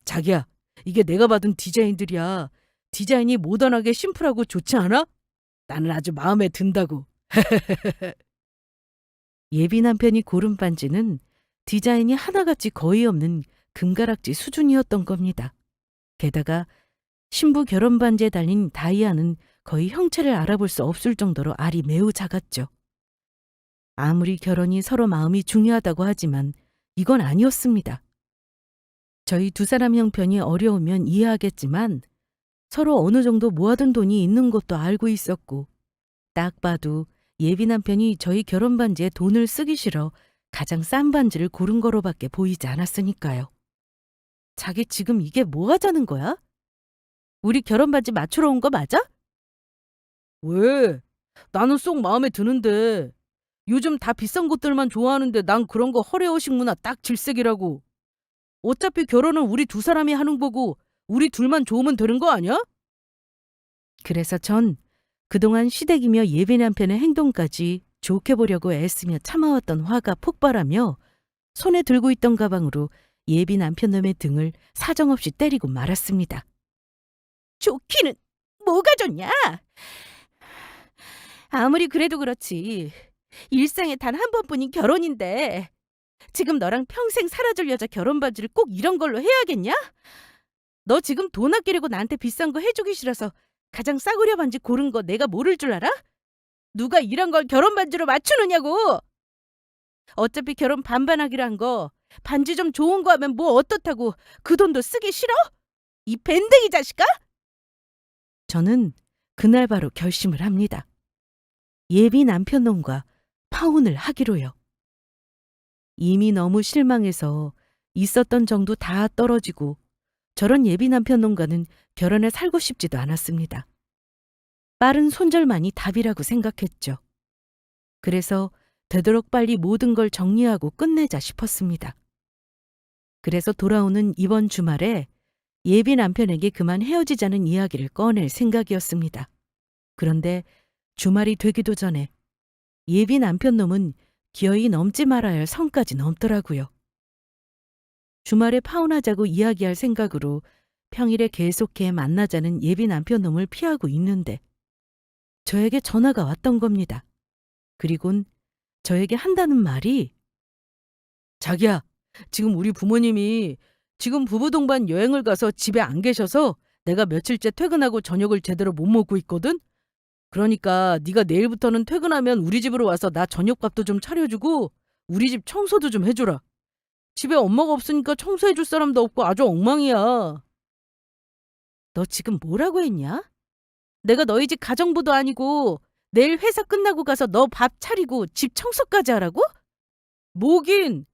자기야, 이게 내가 받은 디자인들이야. 디자인이 모던하게 심플하고 좋지 않아? 나는 아주 마음에 든다고. 예비 남편이 고른 반지는 디자인이 하나같이 거의 없는 금가락지 수준이었던 겁니다. 게다가 신부 결혼 반지에 달린 다이아는 거의 형체를 알아볼 수 없을 정도로 알이 매우 작았죠. 아무리 결혼이 서로 마음이 중요하다고 하지만 이건 아니었습니다. 저희 두 사람 형편이 어려우면 이해하겠지만 서로 어느 정도 모아둔 돈이 있는 것도 알고 있었고 딱 봐도 예비 남편이 저희 결혼 반지에 돈을 쓰기 싫어 가장 싼 반지를 고른 거로밖에 보이지 않았으니까요. 자기 지금 이게 뭐 하자는 거야? 우리 결혼 반지 맞추러 온 거 맞아? 왜? 나는 쏙 마음에 드는데. 요즘 다 비싼 것들만 좋아하는데 난 그런 거 허례허식 문화 딱 질색이라고. 어차피 결혼은 우리 두 사람이 하는 거고 우리 둘만 좋으면 되는 거 아니야? 그래서 전 그동안 시댁이며 예비 남편의 행동까지 좋게 보려고 애쓰며 참아왔던 화가 폭발하며 손에 들고 있던 가방으로 예비 남편 놈의 등을 사정없이 때리고 말았습니다. 좋기는 뭐가 좋냐? 아무리 그래도 그렇지. 일생에 단 한 번뿐인 결혼인데 지금 너랑 평생 살아줄 여자 결혼 반지를 꼭 이런 걸로 해야겠냐? 너 지금 돈 아끼려고 나한테 비싼 거 해주기 싫어서 가장 싸구려 반지 고른 거 내가 모를 줄 알아? 누가 이런 걸 결혼 반지로 맞추느냐고! 어차피 결혼 반반하기로 한 거 반지 좀 좋은 거 하면 뭐 어떻다고 그 돈도 쓰기 싫어? 이 밴댕이 자식아! 저는 그날 바로 결심을 합니다. 예비 남편 놈과 파혼을 하기로요. 이미 너무 실망해서 있었던 정도 다 떨어지고 저런 예비 남편 놈과는 결혼해 살고 싶지도 않았습니다. 빠른 손절만이 답이라고 생각했죠. 그래서 되도록 빨리 모든 걸 정리하고 끝내자 싶었습니다. 그래서 돌아오는 이번 주말에 예비 남편에게 그만 헤어지자는 이야기를 꺼낼 생각이었습니다. 그런데 주말이 되기도 전에 예비 남편 놈은 기어이 넘지 말아야 할 선까지 넘더라고요. 주말에 파혼하자고 이야기할 생각으로 평일에 계속해 만나자는 예비 남편 놈을 피하고 있는데 저에게 전화가 왔던 겁니다. 그리곤 저에게 한다는 말이 자기야, 지금 우리 부모님이 지금 부부 동반 여행을 가서 집에 안 계셔서 내가 며칠째 퇴근하고 저녁을 제대로 못 먹고 있거든? 그러니까 네가 내일부터는 퇴근하면 우리 집으로 와서 나 저녁밥도 좀 차려주고 우리 집 청소도 좀 해주라. 집에 엄마가 없으니까 청소해 줄 사람도 없고 아주 엉망이야. 너 지금 뭐라고 했냐? 내가 너희 집 가정부도 아니고 내일 회사 끝나고 가서 너 밥 차리고 집 청소까지 하라고? 뭐긴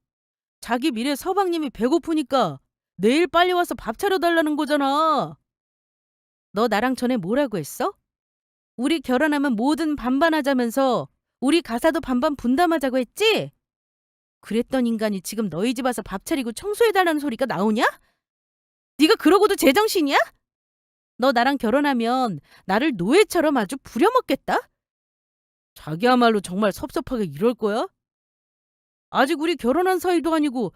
자기 미래 서방님이 배고프니까 내일 빨리 와서 밥 차려달라는 거잖아. 너 나랑 전에 뭐라고 했어? 우리 결혼하면 뭐든 반반하자면서 우리 가사도 반반 분담하자고 했지? 그랬던 인간이 지금 너희 집 와서 밥 차리고 청소해달라는 소리가 나오냐? 네가 그러고도 제정신이야? 너 나랑 결혼하면 나를 노예처럼 아주 부려먹겠다? 자기야말로 정말 섭섭하게 이럴 거야? 아직 우리 결혼한 사이도 아니고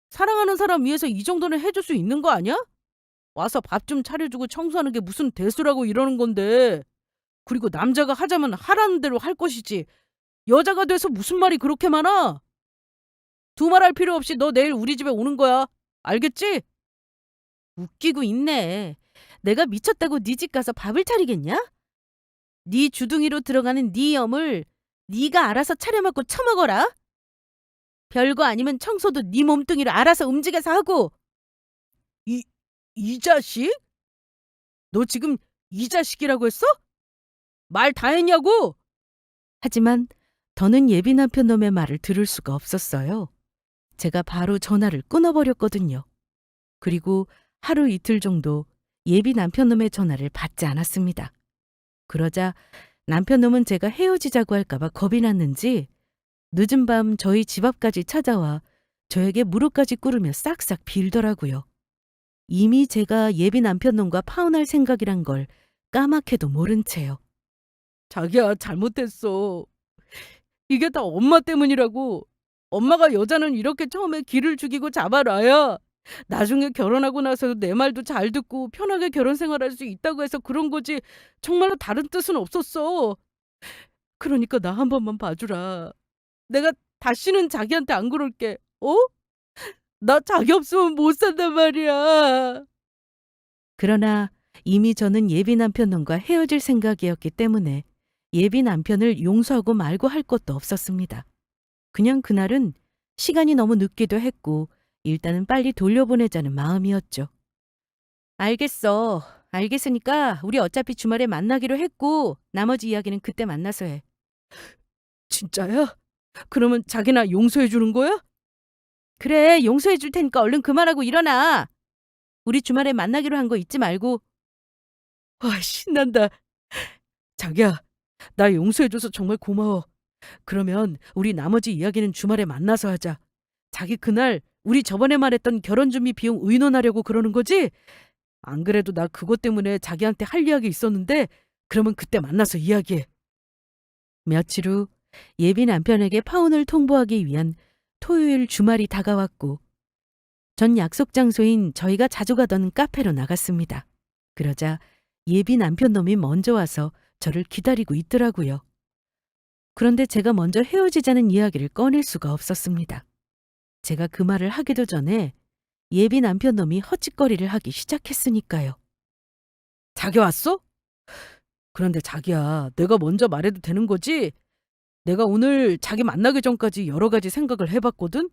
사랑하는 사람 위해서 이 정도는 해줄 수 있는 거 아니야? 와서 밥 좀 차려주고 청소하는 게 무슨 대수라고 이러는 건데. 그리고 남자가 하자면 하라는 대로 할 것이지. 여자가 돼서 무슨 말이 그렇게 많아? 두말할 필요 없이 너 내일 우리 집에 오는 거야. 알겠지? 웃기고 있네. 내가 미쳤다고 네 집 가서 밥을 차리겠냐? 네 주둥이로 들어가는 네 염을 네가 알아서 차려 먹고 처먹어라. 별거 아니면 청소도 네 몸뚱이로 알아서 움직여서 하고. 이 자식? 너 지금 이 자식이라고 했어? 말 다 했냐고? 하지만 더는 예비 남편 놈의 말을 들을 수가 없었어요. 제가 바로 전화를 끊어버렸거든요. 그리고 하루 이틀 정도 예비 남편 놈의 전화를 받지 않았습니다. 그러자 남편 놈은 제가 헤어지자고 할까봐 겁이 났는지 늦은 밤 저희 집 앞까지 찾아와 저에게 무릎까지 꿇으며 싹싹 빌더라고요. 이미 제가 예비 남편 놈과 파혼할 생각이란 걸 까맣게도 모른 채요. 자기야, 잘못했어. 이게 다 엄마 때문이라고. 엄마가 여자는 이렇게 처음에 기를 죽이고 잡아놔야 나중에 결혼하고 나서도 내 말도 잘 듣고 편하게 결혼 생활할 수 있다고 해서 그런 거지 정말로 다른 뜻은 없었어. 그러니까 나 한 번만 봐주라. 내가 다시는 자기한테 안 그럴게. 어? 나 자기 없으면 못 산단 말이야. 그러나 이미 저는 예비 남편 놈과 헤어질 생각이었기 때문에 예비 남편을 용서하고 말고 할 것도 없었습니다. 그냥 그날은 시간이 너무 늦기도 했고 일단은 빨리 돌려보내자는 마음이었죠. 알겠어. 알겠으니까 우리 어차피 주말에 만나기로 했고 나머지 이야기는 그때 만나서 해. 진짜야? 그러면 자기나 용서해 주는 거야? 그래, 용서해 줄 테니까 얼른 그만하고 일어나. 우리 주말에 만나기로 한 거 잊지 말고. 와, 신난다. 자기야, 나 용서해줘서 정말 고마워. 그러면 우리 나머지 이야기는 주말에 만나서 하자. 자기 그날 우리 저번에 말했던 결혼 준비 비용 의논하려고 그러는 거지? 안 그래도 나 그것 때문에 자기한테 할 이야기 있었는데 그러면 그때 만나서 이야기해. 며칠 후 예비 남편에게 파혼을 통보하기 위한 토요일 주말이 다가왔고 전 약속 장소인 저희가 자주 가던 카페로 나갔습니다. 그러자 예비 남편 놈이 먼저 와서 저를 기다리고 있더라고요. 그런데 제가 먼저 헤어지자는 이야기를 꺼낼 수가 없었습니다. 제가 그 말을 하기도 전에 예비 남편 놈이 헛짓거리를 하기 시작했으니까요. 자기 왔어? 그런데 자기야, 내가 먼저 말해도 되는 거지? 내가 오늘 자기 만나기 전까지 여러 가지 생각을 해봤거든?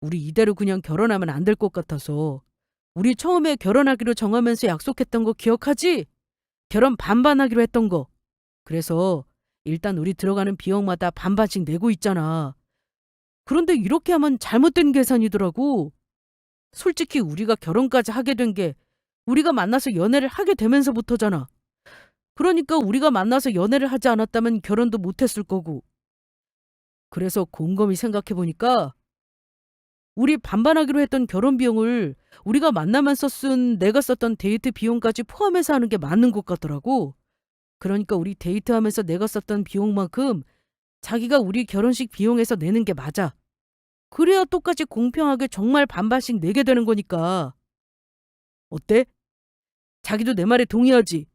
우리 이대로 그냥 결혼하면 안 될 것 같아서. 우리 처음에 결혼하기로 정하면서 약속했던 거 기억하지? 결혼 반반하기로 했던 거. 그래서 일단 우리 들어가는 비용마다 반반씩 내고 있잖아. 그런데 이렇게 하면 잘못된 계산이더라고. 솔직히 우리가 결혼까지 하게 된 게 우리가 만나서 연애를 하게 되면서부터잖아. 그러니까 우리가 만나서 연애를 하지 않았다면 결혼도 못했을 거고. 그래서 곰곰이 생각해보니까 우리 반반하기로 했던 결혼 비용을 우리가 만나면서 쓴 내가 썼던 데이트 비용까지 포함해서 하는 게 맞는 것 같더라고. 그러니까 우리 데이트하면서 내가 썼던 비용만큼 자기가 우리 결혼식 비용에서 내는 게 맞아. 그래야 똑같이 공평하게 정말 반반씩 내게 되는 거니까. 어때? 자기도 내 말에 동의하지?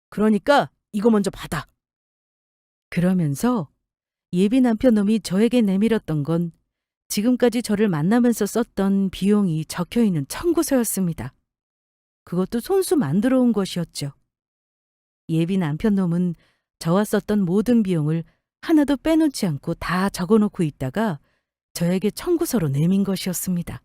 그러니까 이거 먼저 받아. 그러면서 예비 남편 놈이 저에게 내밀었던 건 지금까지 저를 만나면서 썼던 비용이 적혀있는 청구서였습니다. 그것도 손수 만들어 온 것이었죠. 예비 남편 놈은 저와 썼던 모든 비용을 하나도 빼놓지 않고 다 적어놓고 있다가 저에게 청구서로 내민 것이었습니다.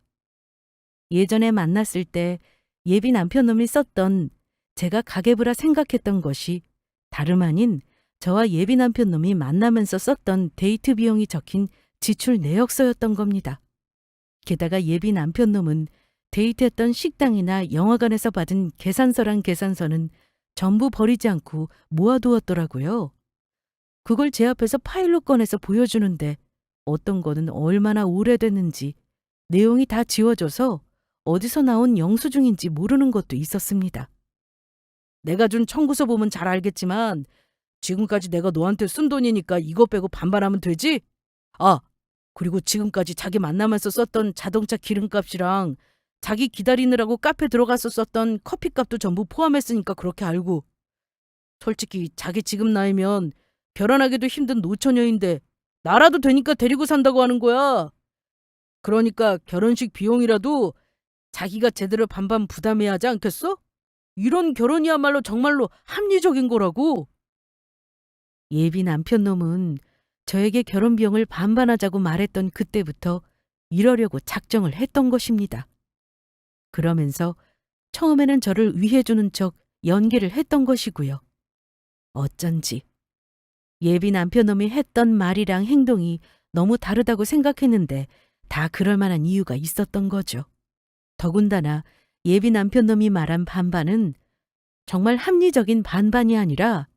예전에 만났을 때 예비 남편놈이 썼던 제가 가계부라 생각했던 것이 다름 아닌 저와 예비 남편놈이 만나면서 썼던 데이트 비용이 적힌 지출 내역서였던 겁니다. 게다가 예비 남편놈은 데이트했던 식당이나 영화관에서 받은 계산서랑 계산서는 전부 버리지 않고 모아두었더라고요. 그걸 제 앞에서 파일로 꺼내서 보여주는데 어떤 거는 얼마나 오래됐는지 내용이 다 지워져서 어디서 나온 영수증인지 모르는 것도 있었습니다. 내가 준 청구서 보면 잘 알겠지만 지금까지 내가 너한테 쓴 돈이니까 이거 빼고 반반하면 되지? 아, 그리고 지금까지 자기 만나면서 썼던 자동차 기름값이랑 자기 기다리느라고 카페 들어가서 썼던 커피값도 전부 포함했으니까 그렇게 알고. 솔직히 자기 지금 나이면 결혼하기도 힘든 노처녀인데 나라도 되니까 데리고 산다고 하는 거야. 그러니까 결혼식 비용이라도 자기가 제대로 반반 부담해야 하지 않겠어? 이런 결혼이야말로 정말로 합리적인 거라고. 예비 남편놈은 저에게 결혼 비용을 반반하자고 말했던 그때부터 이러려고 작정을 했던 것입니다. 그러면서 처음에는 저를 위해주는 척 연기를 했던 것이고요. 어쩐지 예비 남편놈이 했던 말이랑 행동이 너무 다르다고 생각했는데 다 그럴 만한 이유가 있었던 거죠. 더군다나 예비 남편놈이 말한 반반은 정말 합리적인 반반이 아니라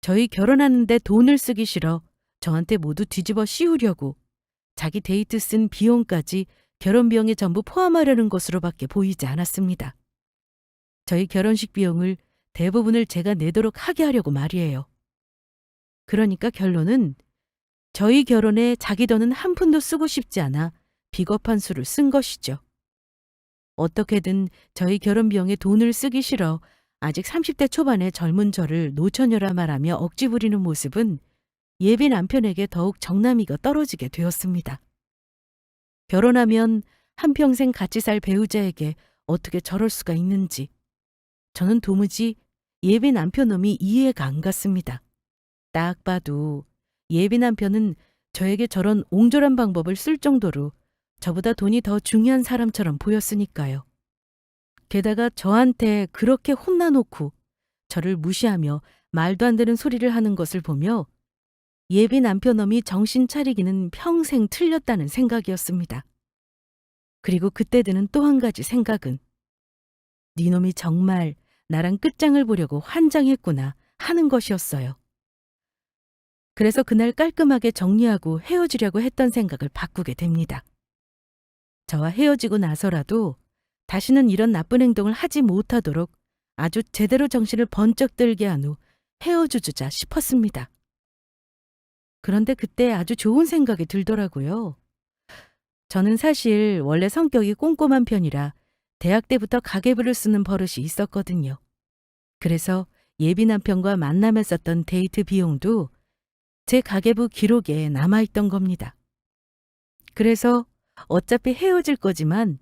저희 결혼하는데 돈을 쓰기 싫어 저한테 모두 뒤집어 씌우려고 자기 데이트 쓴 비용까지 결혼 비용에 전부 포함하려는 것으로밖에 보이지 않았습니다. 저희 결혼식 비용을 대부분을 제가 내도록 하게 하려고 말이에요. 그러니까 결론은 저희 결혼에 자기 돈은 한 푼도 쓰고 싶지 않아 비겁한 수를 쓴 것이죠. 어떻게든 저희 결혼 비용에 돈을 쓰기 싫어 아직 30대 초반의 젊은 저를 노처녀라 말하며 억지 부리는 모습은 예비 남편에게 더욱 정남이가 떨어지게 되었습니다. 결혼하면 한평생 같이 살 배우자에게 어떻게 저럴 수가 있는지 저는 도무지 예비 남편놈이 이해가 안 갔습니다. 딱 봐도 예비 남편은 저에게 저런 옹졸한 방법을 쓸 정도로 저보다 돈이 더 중요한 사람처럼 보였으니까요. 게다가 저한테 그렇게 혼나놓고 저를 무시하며 말도 안 되는 소리를 하는 것을 보며 예비 남편놈이 정신 차리기는 평생 틀렸다는 생각이었습니다. 그리고 그때 드는 또 한 가지 생각은 니놈이 정말 나랑 끝장을 보려고 환장했구나 하는 것이었어요. 그래서 그날 깔끔하게 정리하고 헤어지려고 했던 생각을 바꾸게 됩니다. 저와 헤어지고 나서라도 다시는 이런 나쁜 행동을 하지 못하도록 아주 제대로 정신을 번쩍 들게 한 후 헤어져주자 싶었습니다. 그런데 그때 아주 좋은 생각이 들더라고요. 저는 사실 원래 성격이 꼼꼼한 편이라 대학 때부터 가계부를 쓰는 버릇이 있었거든요. 그래서 예비 남편과 만나며 썼던 데이트 비용도 제 가계부 기록에 남아있던 겁니다. 그래서 어차피 헤어질 거지만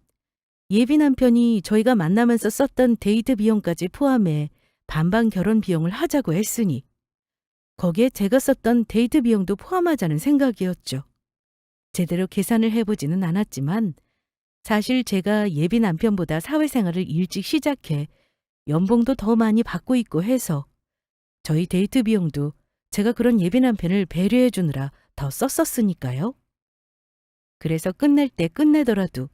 예비 남편이 저희가 만나면서 썼던 데이트 비용까지 포함해 반반 결혼 비용을 하자고 했으니 거기에 제가 썼던 데이트 비용도 포함하자는 생각이었죠. 제대로 계산을 해보지는 않았지만 사실 제가 예비 남편보다 사회생활을 일찍 시작해 연봉도 더 많이 받고 있고 해서 저희 데이트 비용도 제가 그런 예비 남편을 배려해 주느라 더 썼었으니까요. 그래서 끝낼 때 끝내더라도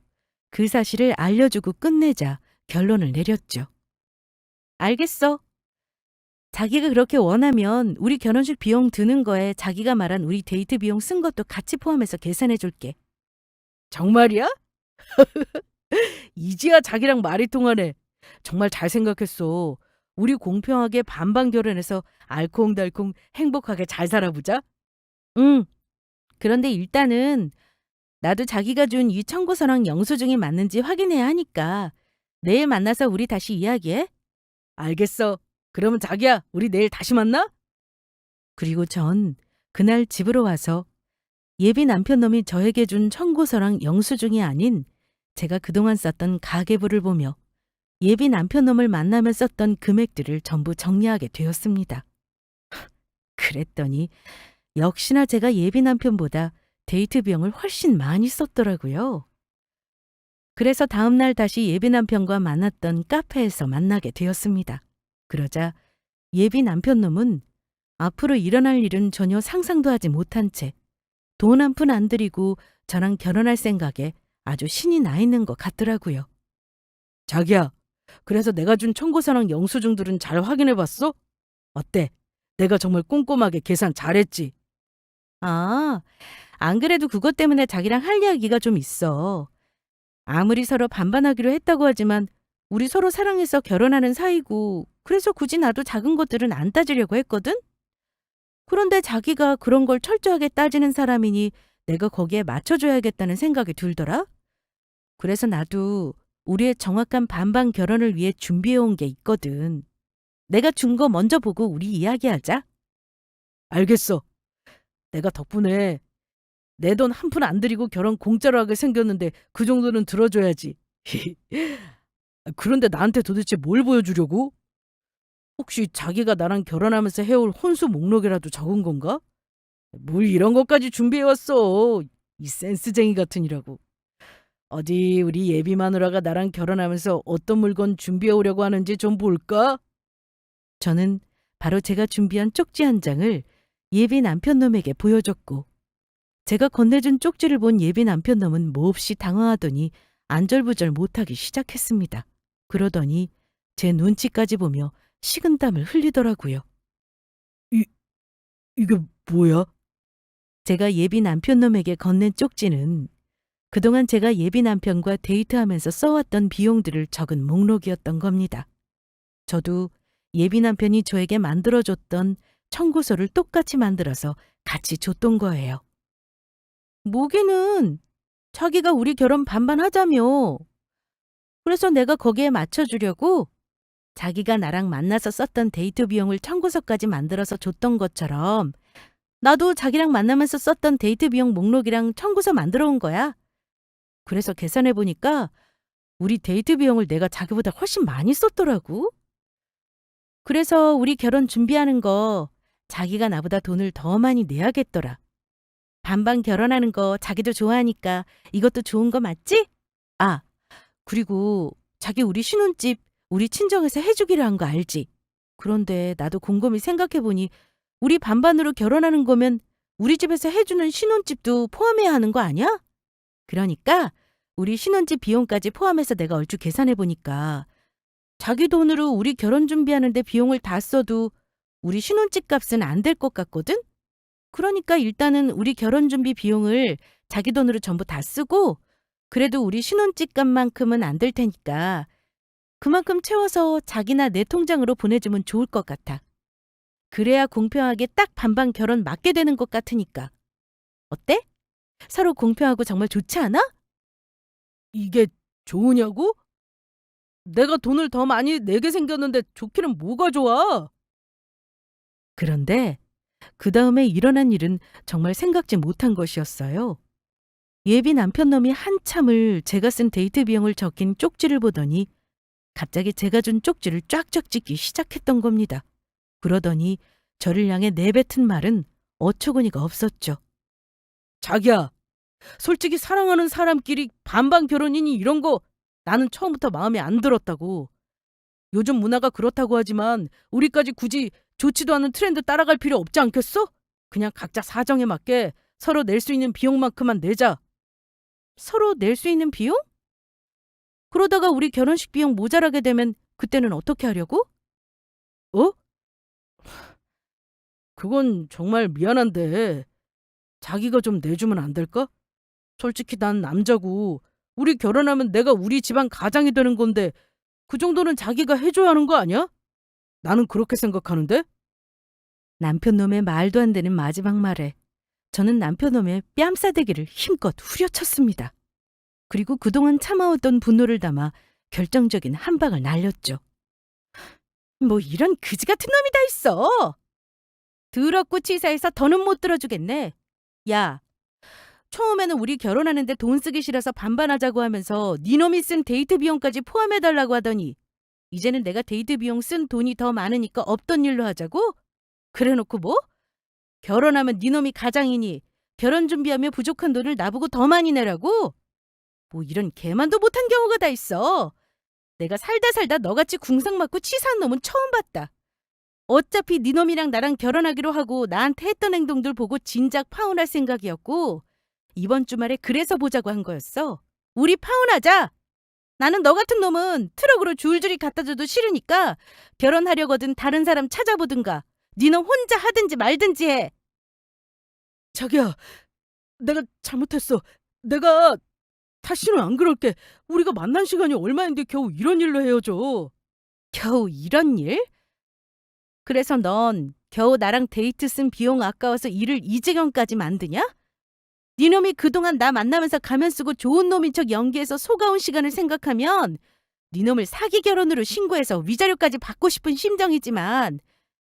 그 사실을 알려주고 끝내자 결론을 내렸죠. 알겠어. 자기가 그렇게 원하면 우리 결혼식 비용 드는 거에 자기가 말한 우리 데이트 비용 쓴 것도 같이 포함해서 계산해 줄게. 정말이야? 이제야 자기랑 말이 통하네. 정말 잘 생각했어. 우리 공평하게 반반 결혼해서 알콩달콩 행복하게 잘 살아보자. 응. 그런데 일단은 나도 자기가 준 이 청구서랑 영수증이 맞는지 확인해야 하니까 내일 만나서 우리 다시 이야기해. 알겠어. 그러면 자기야, 우리 내일 다시 만나? 그리고 전 그날 집으로 와서 예비 남편놈이 저에게 준 청구서랑 영수증이 아닌 제가 그동안 썼던 가계부를 보며 예비 남편놈을 만나며 썼던 금액들을 전부 정리하게 되었습니다. 그랬더니 역시나 제가 예비 남편보다 데이트 비용을 훨씬 많이 썼더라고요. 그래서 다음 날 다시 예비 남편과 만났던 카페에서 만나게 되었습니다. 그러자 예비 남편 놈은 앞으로 일어날 일은 전혀 상상도 하지 못한 채 돈 한 푼 안 들이고 저랑 결혼할 생각에 아주 신이 나 있는 것 같더라고요. 자기야, 그래서 내가 준 청구서랑 영수증들은 잘 확인해봤어? 어때? 내가 정말 꼼꼼하게 계산 잘했지? 아, 안 그래도 그것 때문에 자기랑 할 이야기가 좀 있어. 아무리 서로 반반하기로 했다고 하지만 우리 서로 사랑해서 결혼하는 사이고 그래서 굳이 나도 작은 것들은 안 따지려고 했거든? 그런데 자기가 그런 걸 철저하게 따지는 사람이니 내가 거기에 맞춰줘야겠다는 생각이 들더라. 그래서 나도 우리의 정확한 반반 결혼을 위해 준비해온 게 있거든. 내가 준 거 먼저 보고 우리 이야기하자. 알겠어. 내가 덕분에 내 돈 한 푼 안 들이고 결혼 공짜로 하게 생겼는데 그 정도는 들어줘야지. 그런데 나한테 도대체 뭘 보여주려고? 혹시 자기가 나랑 결혼하면서 해올 혼수 목록이라도 적은 건가? 뭘 이런 것까지 준비해왔어. 이 센스쟁이 같으니라고. 어디 우리 예비 마누라가 나랑 결혼하면서 어떤 물건 준비해오려고 하는지 좀 볼까? 저는 바로 제가 준비한 쪽지 한 장을 예비 남편놈에게 보여줬고 제가 건네준 쪽지를 본 예비 남편놈은 몹시 당황하더니 안절부절 못하기 시작했습니다. 그러더니 제 눈치까지 보며 식은땀을 흘리더라고요. 이게 뭐야? 제가 예비 남편놈에게 건넨 쪽지는 그동안 제가 예비 남편과 데이트하면서 써왔던 비용들을 적은 목록이었던 겁니다. 저도 예비 남편이 저에게 만들어줬던 청구서를 똑같이 만들어서 같이 줬던 거예요. 뭐기는 자기가 우리 결혼 반반 하자며. 그래서 내가 거기에 맞춰주려고 자기가 나랑 만나서 썼던 데이트 비용을 청구서까지 만들어서 줬던 것처럼 나도 자기랑 만나면서 썼던 데이트 비용 목록이랑 청구서 만들어 온 거야. 그래서 계산해보니까 우리 데이트 비용을 내가 자기보다 훨씬 많이 썼더라고. 그래서 우리 결혼 준비하는 거 자기가 나보다 돈을 더 많이 내야겠더라. 반반 결혼하는 거 자기도 좋아하니까 이것도 좋은 거 맞지? 아, 그리고 자기 우리 신혼집 우리 친정에서 해주기로 한 거 알지? 그런데 나도 곰곰이 생각해보니 우리 반반으로 결혼하는 거면 우리 집에서 해주는 신혼집도 포함해야 하는 거 아니야? 그러니까 우리 신혼집 비용까지 포함해서 내가 얼추 계산해보니까 자기 돈으로 우리 결혼 준비하는데 비용을 다 써도 우리 신혼집 값은 안 될 것 같거든? 그러니까 일단은 우리 결혼 준비 비용을 자기 돈으로 전부 다 쓰고 그래도 우리 신혼집 값만큼은 안 될 테니까 그만큼 채워서 자기나 내 통장으로 보내주면 좋을 것 같아. 그래야 공평하게 딱 반반 결혼 맞게 되는 것 같으니까. 어때? 서로 공평하고 정말 좋지 않아? 이게 좋으냐고? 내가 돈을 더 많이 내게 생겼는데 좋기는 뭐가 좋아? 그런데 그 다음에 일어난 일은 정말 생각지 못한 것이었어요. 예비 남편놈이 한참을 제가 쓴 데이트 비용을 적힌 쪽지를 보더니 갑자기 제가 준 쪽지를 쫙쫙 찍기 시작했던 겁니다. 그러더니 저를 향해 내뱉은 말은 어처구니가 없었죠. 자기야, 솔직히 사랑하는 사람끼리 반반 결혼이니 이런 거 나는 처음부터 마음에 안 들었다고. 요즘 문화가 그렇다고 하지만 우리까지 굳이 좋지도 않은 트렌드 따라갈 필요 없지 않겠어? 그냥 각자 사정에 맞게 서로 낼 수 있는 비용만큼만 내자. 서로 낼 수 있는 비용? 그러다가 우리 결혼식 비용 모자라게 되면 그때는 어떻게 하려고? 어? 그건 정말 미안한데 자기가 좀 내주면 안 될까? 솔직히 난 남자고 우리 결혼하면 내가 우리 집안 가장이 되는 건데 그 정도는 자기가 해줘야 하는 거 아니야? 나는 그렇게 생각하는데? 남편놈의 말도 안 되는 마지막 말에 저는 남편놈의 뺨싸대기를 힘껏 후려쳤습니다. 그리고 그동안 참아오던 분노를 담아 결정적인 한 방을 날렸죠. 뭐 이런 그지 같은 놈이 다 있어. 더럽고 치사해서 더는 못 들어주겠네. 야, 처음에는 우리 결혼하는데 돈 쓰기 싫어서 반반하자고 하면서 네 놈이 쓴 데이트 비용까지 포함해달라고 하더니 이제는 내가 데이트 비용 쓴 돈이 더 많으니까 없던 일로 하자고? 그래놓고 뭐? 결혼하면 네 놈이 가장이니 결혼 준비하며 부족한 돈을 나보고 더 많이 내라고? 뭐 이런 개만도 못한 경우가 다 있어. 내가 살다 살다 너같이 궁상 맞고 치사한 놈은 처음 봤다. 어차피 네 놈이랑 나랑 결혼하기로 하고 나한테 했던 행동들 보고 진작 파혼할 생각이었고 이번 주말에 그래서 보자고 한 거였어. 우리 파혼하자. 나는 너 같은 놈은 트럭으로 줄줄이 갖다 줘도 싫으니까 결혼하려거든 다른 사람 찾아보든가 네 놈 혼자 하든지 말든지 해. 자기야, 내가 잘못했어. 내가 다시는 안 그럴게. 우리가 만난 시간이 얼마인데 겨우 이런 일로 헤어져. 겨우 이런 일? 그래서 넌 겨우 나랑 데이트 쓴 비용 아까워서 일을 이 지경까지 만드냐? 네 놈이 그동안 나 만나면서 가면 쓰고 좋은 놈인 척 연기해서 속아온 시간을 생각하면 네 놈을 사기 결혼으로 신고해서 위자료까지 받고 싶은 심정이지만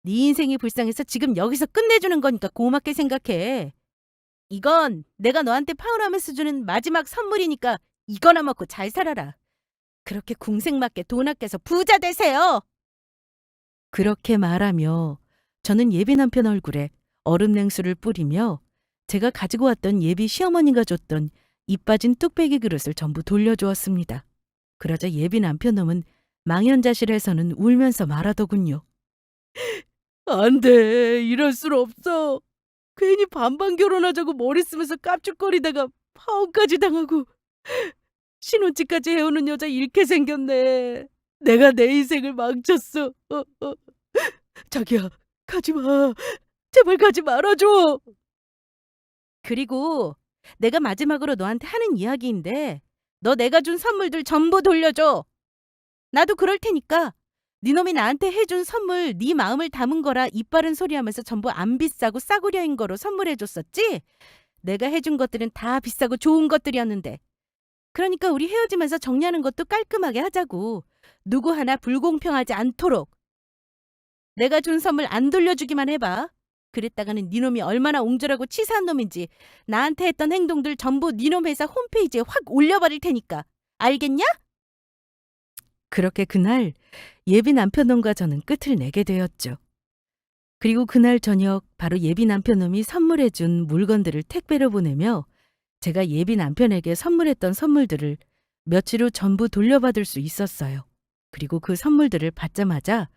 네 인생이 불쌍해서 지금 여기서 끝내주는 거니까 고맙게 생각해. 이건 내가 너한테 파혼하면서 주는 마지막 선물이니까 이거나 먹고 잘 살아라. 그렇게 궁색맞게 돈 아껴서 부자 되세요. 그렇게 말하며 저는 예비 남편 얼굴에 얼음 냉수를 뿌리며 제가 가지고 왔던 예비 시어머니가 줬던 입 빠진 뚝배기 그릇을 전부 돌려주었습니다. 그러자 예비 남편 놈은 망연자실해서는 울면서 말하더군요. 안 돼, 이럴 순 없어. 괜히 반반 결혼하자고 머리 쓰면서 깝죽거리다가 파혼까지 당하고 신혼집까지 해오는 여자 잃게 생겼네. 내가 내 인생을 망쳤어. 자기야, 가지 마. 제발 가지 말아줘. 그리고 내가 마지막으로 너한테 하는 이야기인데 너 내가 준 선물들 전부 돌려줘. 나도 그럴 테니까 네 놈이 나한테 해준 선물 네 마음을 담은 거라 입 바른 소리하면서 전부 안 비싸고 싸구려인 거로 선물해줬었지? 내가 해준 것들은 다 비싸고 좋은 것들이었는데. 그러니까 우리 헤어지면서 정리하는 것도 깔끔하게 하자고. 누구 하나 불공평하지 않도록. 내가 준 선물 안 돌려주기만 해봐. 그랬다가는 네 놈이 얼마나 옹졸하고 치사한 놈인지 나한테 했던 행동들 전부 네 놈 회사 홈페이지에 확 올려버릴 테니까. 알겠냐? 그렇게 그날 예비 남편놈과 저는 끝을 내게 되었죠. 그리고 그날 저녁 바로 예비 남편놈이 선물해준 물건들을 택배로 보내며 제가 예비 남편에게 선물했던 선물들을 며칠 후 전부 돌려받을 수 있었어요. 그리고 그 선물들을 받자마자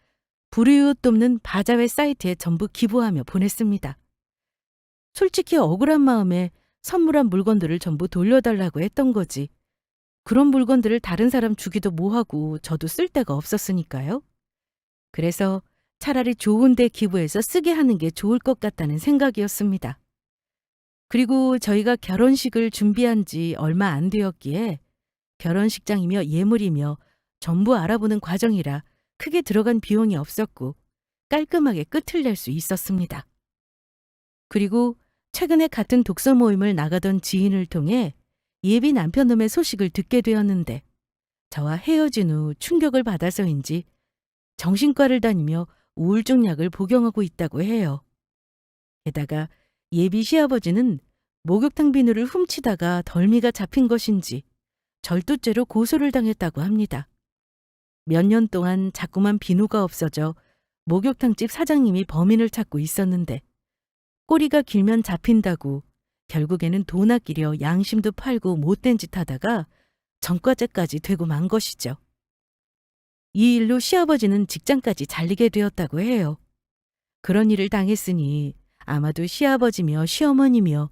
불이웃 돕는 바자회 사이트에 전부 기부하며 보냈습니다. 솔직히 억울한 마음에 선물한 물건들을 전부 돌려달라고 했던 거지. 그런 물건들을 다른 사람 주기도 뭐하고 저도 쓸 데가 없었으니까요. 그래서 차라리 좋은 데 기부해서 쓰게 하는 게 좋을 것 같다는 생각이었습니다. 그리고 저희가 결혼식을 준비한 지 얼마 안 되었기에 결혼식장이며 예물이며 전부 알아보는 과정이라 크게 들어간 비용이 없었고 깔끔하게 끝을 낼 수 있었습니다. 그리고 최근에 같은 독서 모임을 나가던 지인을 통해 예비 남편놈의 소식을 듣게 되었는데 저와 헤어진 후 충격을 받아서인지 정신과를 다니며 우울증 약을 복용하고 있다고 해요. 게다가 예비 시아버지는 목욕탕 비누를 훔치다가 덜미가 잡힌 것인지 절도죄로 고소를 당했다고 합니다. 몇 년 동안 자꾸만 비누가 없어져 목욕탕집 사장님이 범인을 찾고 있었는데 꼬리가 길면 잡힌다고 결국에는 돈 아끼려 양심도 팔고 못된 짓 하다가 전과죄까지 되고 만 것이죠. 이 일로 시아버지는 직장까지 잘리게 되었다고 해요. 그런 일을 당했으니 아마도 시아버지며 시어머니며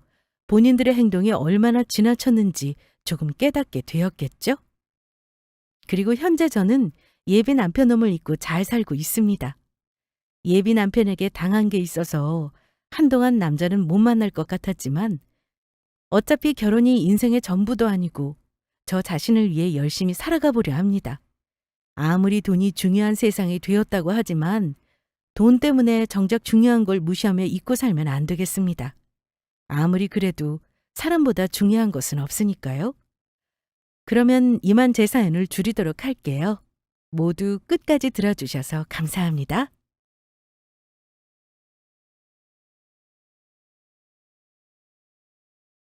본인들의 행동이 얼마나 지나쳤는지 조금 깨닫게 되었겠죠? 그리고 현재 저는 예비 남편놈을 잊고 잘 살고 있습니다. 예비 남편에게 당한 게 있어서 한동안 남자는 못 만날 것 같았지만 어차피 결혼이 인생의 전부도 아니고 저 자신을 위해 열심히 살아가 보려 합니다. 아무리 돈이 중요한 세상이 되었다고 하지만 돈 때문에 정작 중요한 걸 무시하며 잊고 살면 안 되겠습니다. 아무리 그래도 사람보다 중요한 것은 없으니까요. 그러면 이만 제 사연을 줄이도록 할게요. 모두 끝까지 들어주셔서 감사합니다.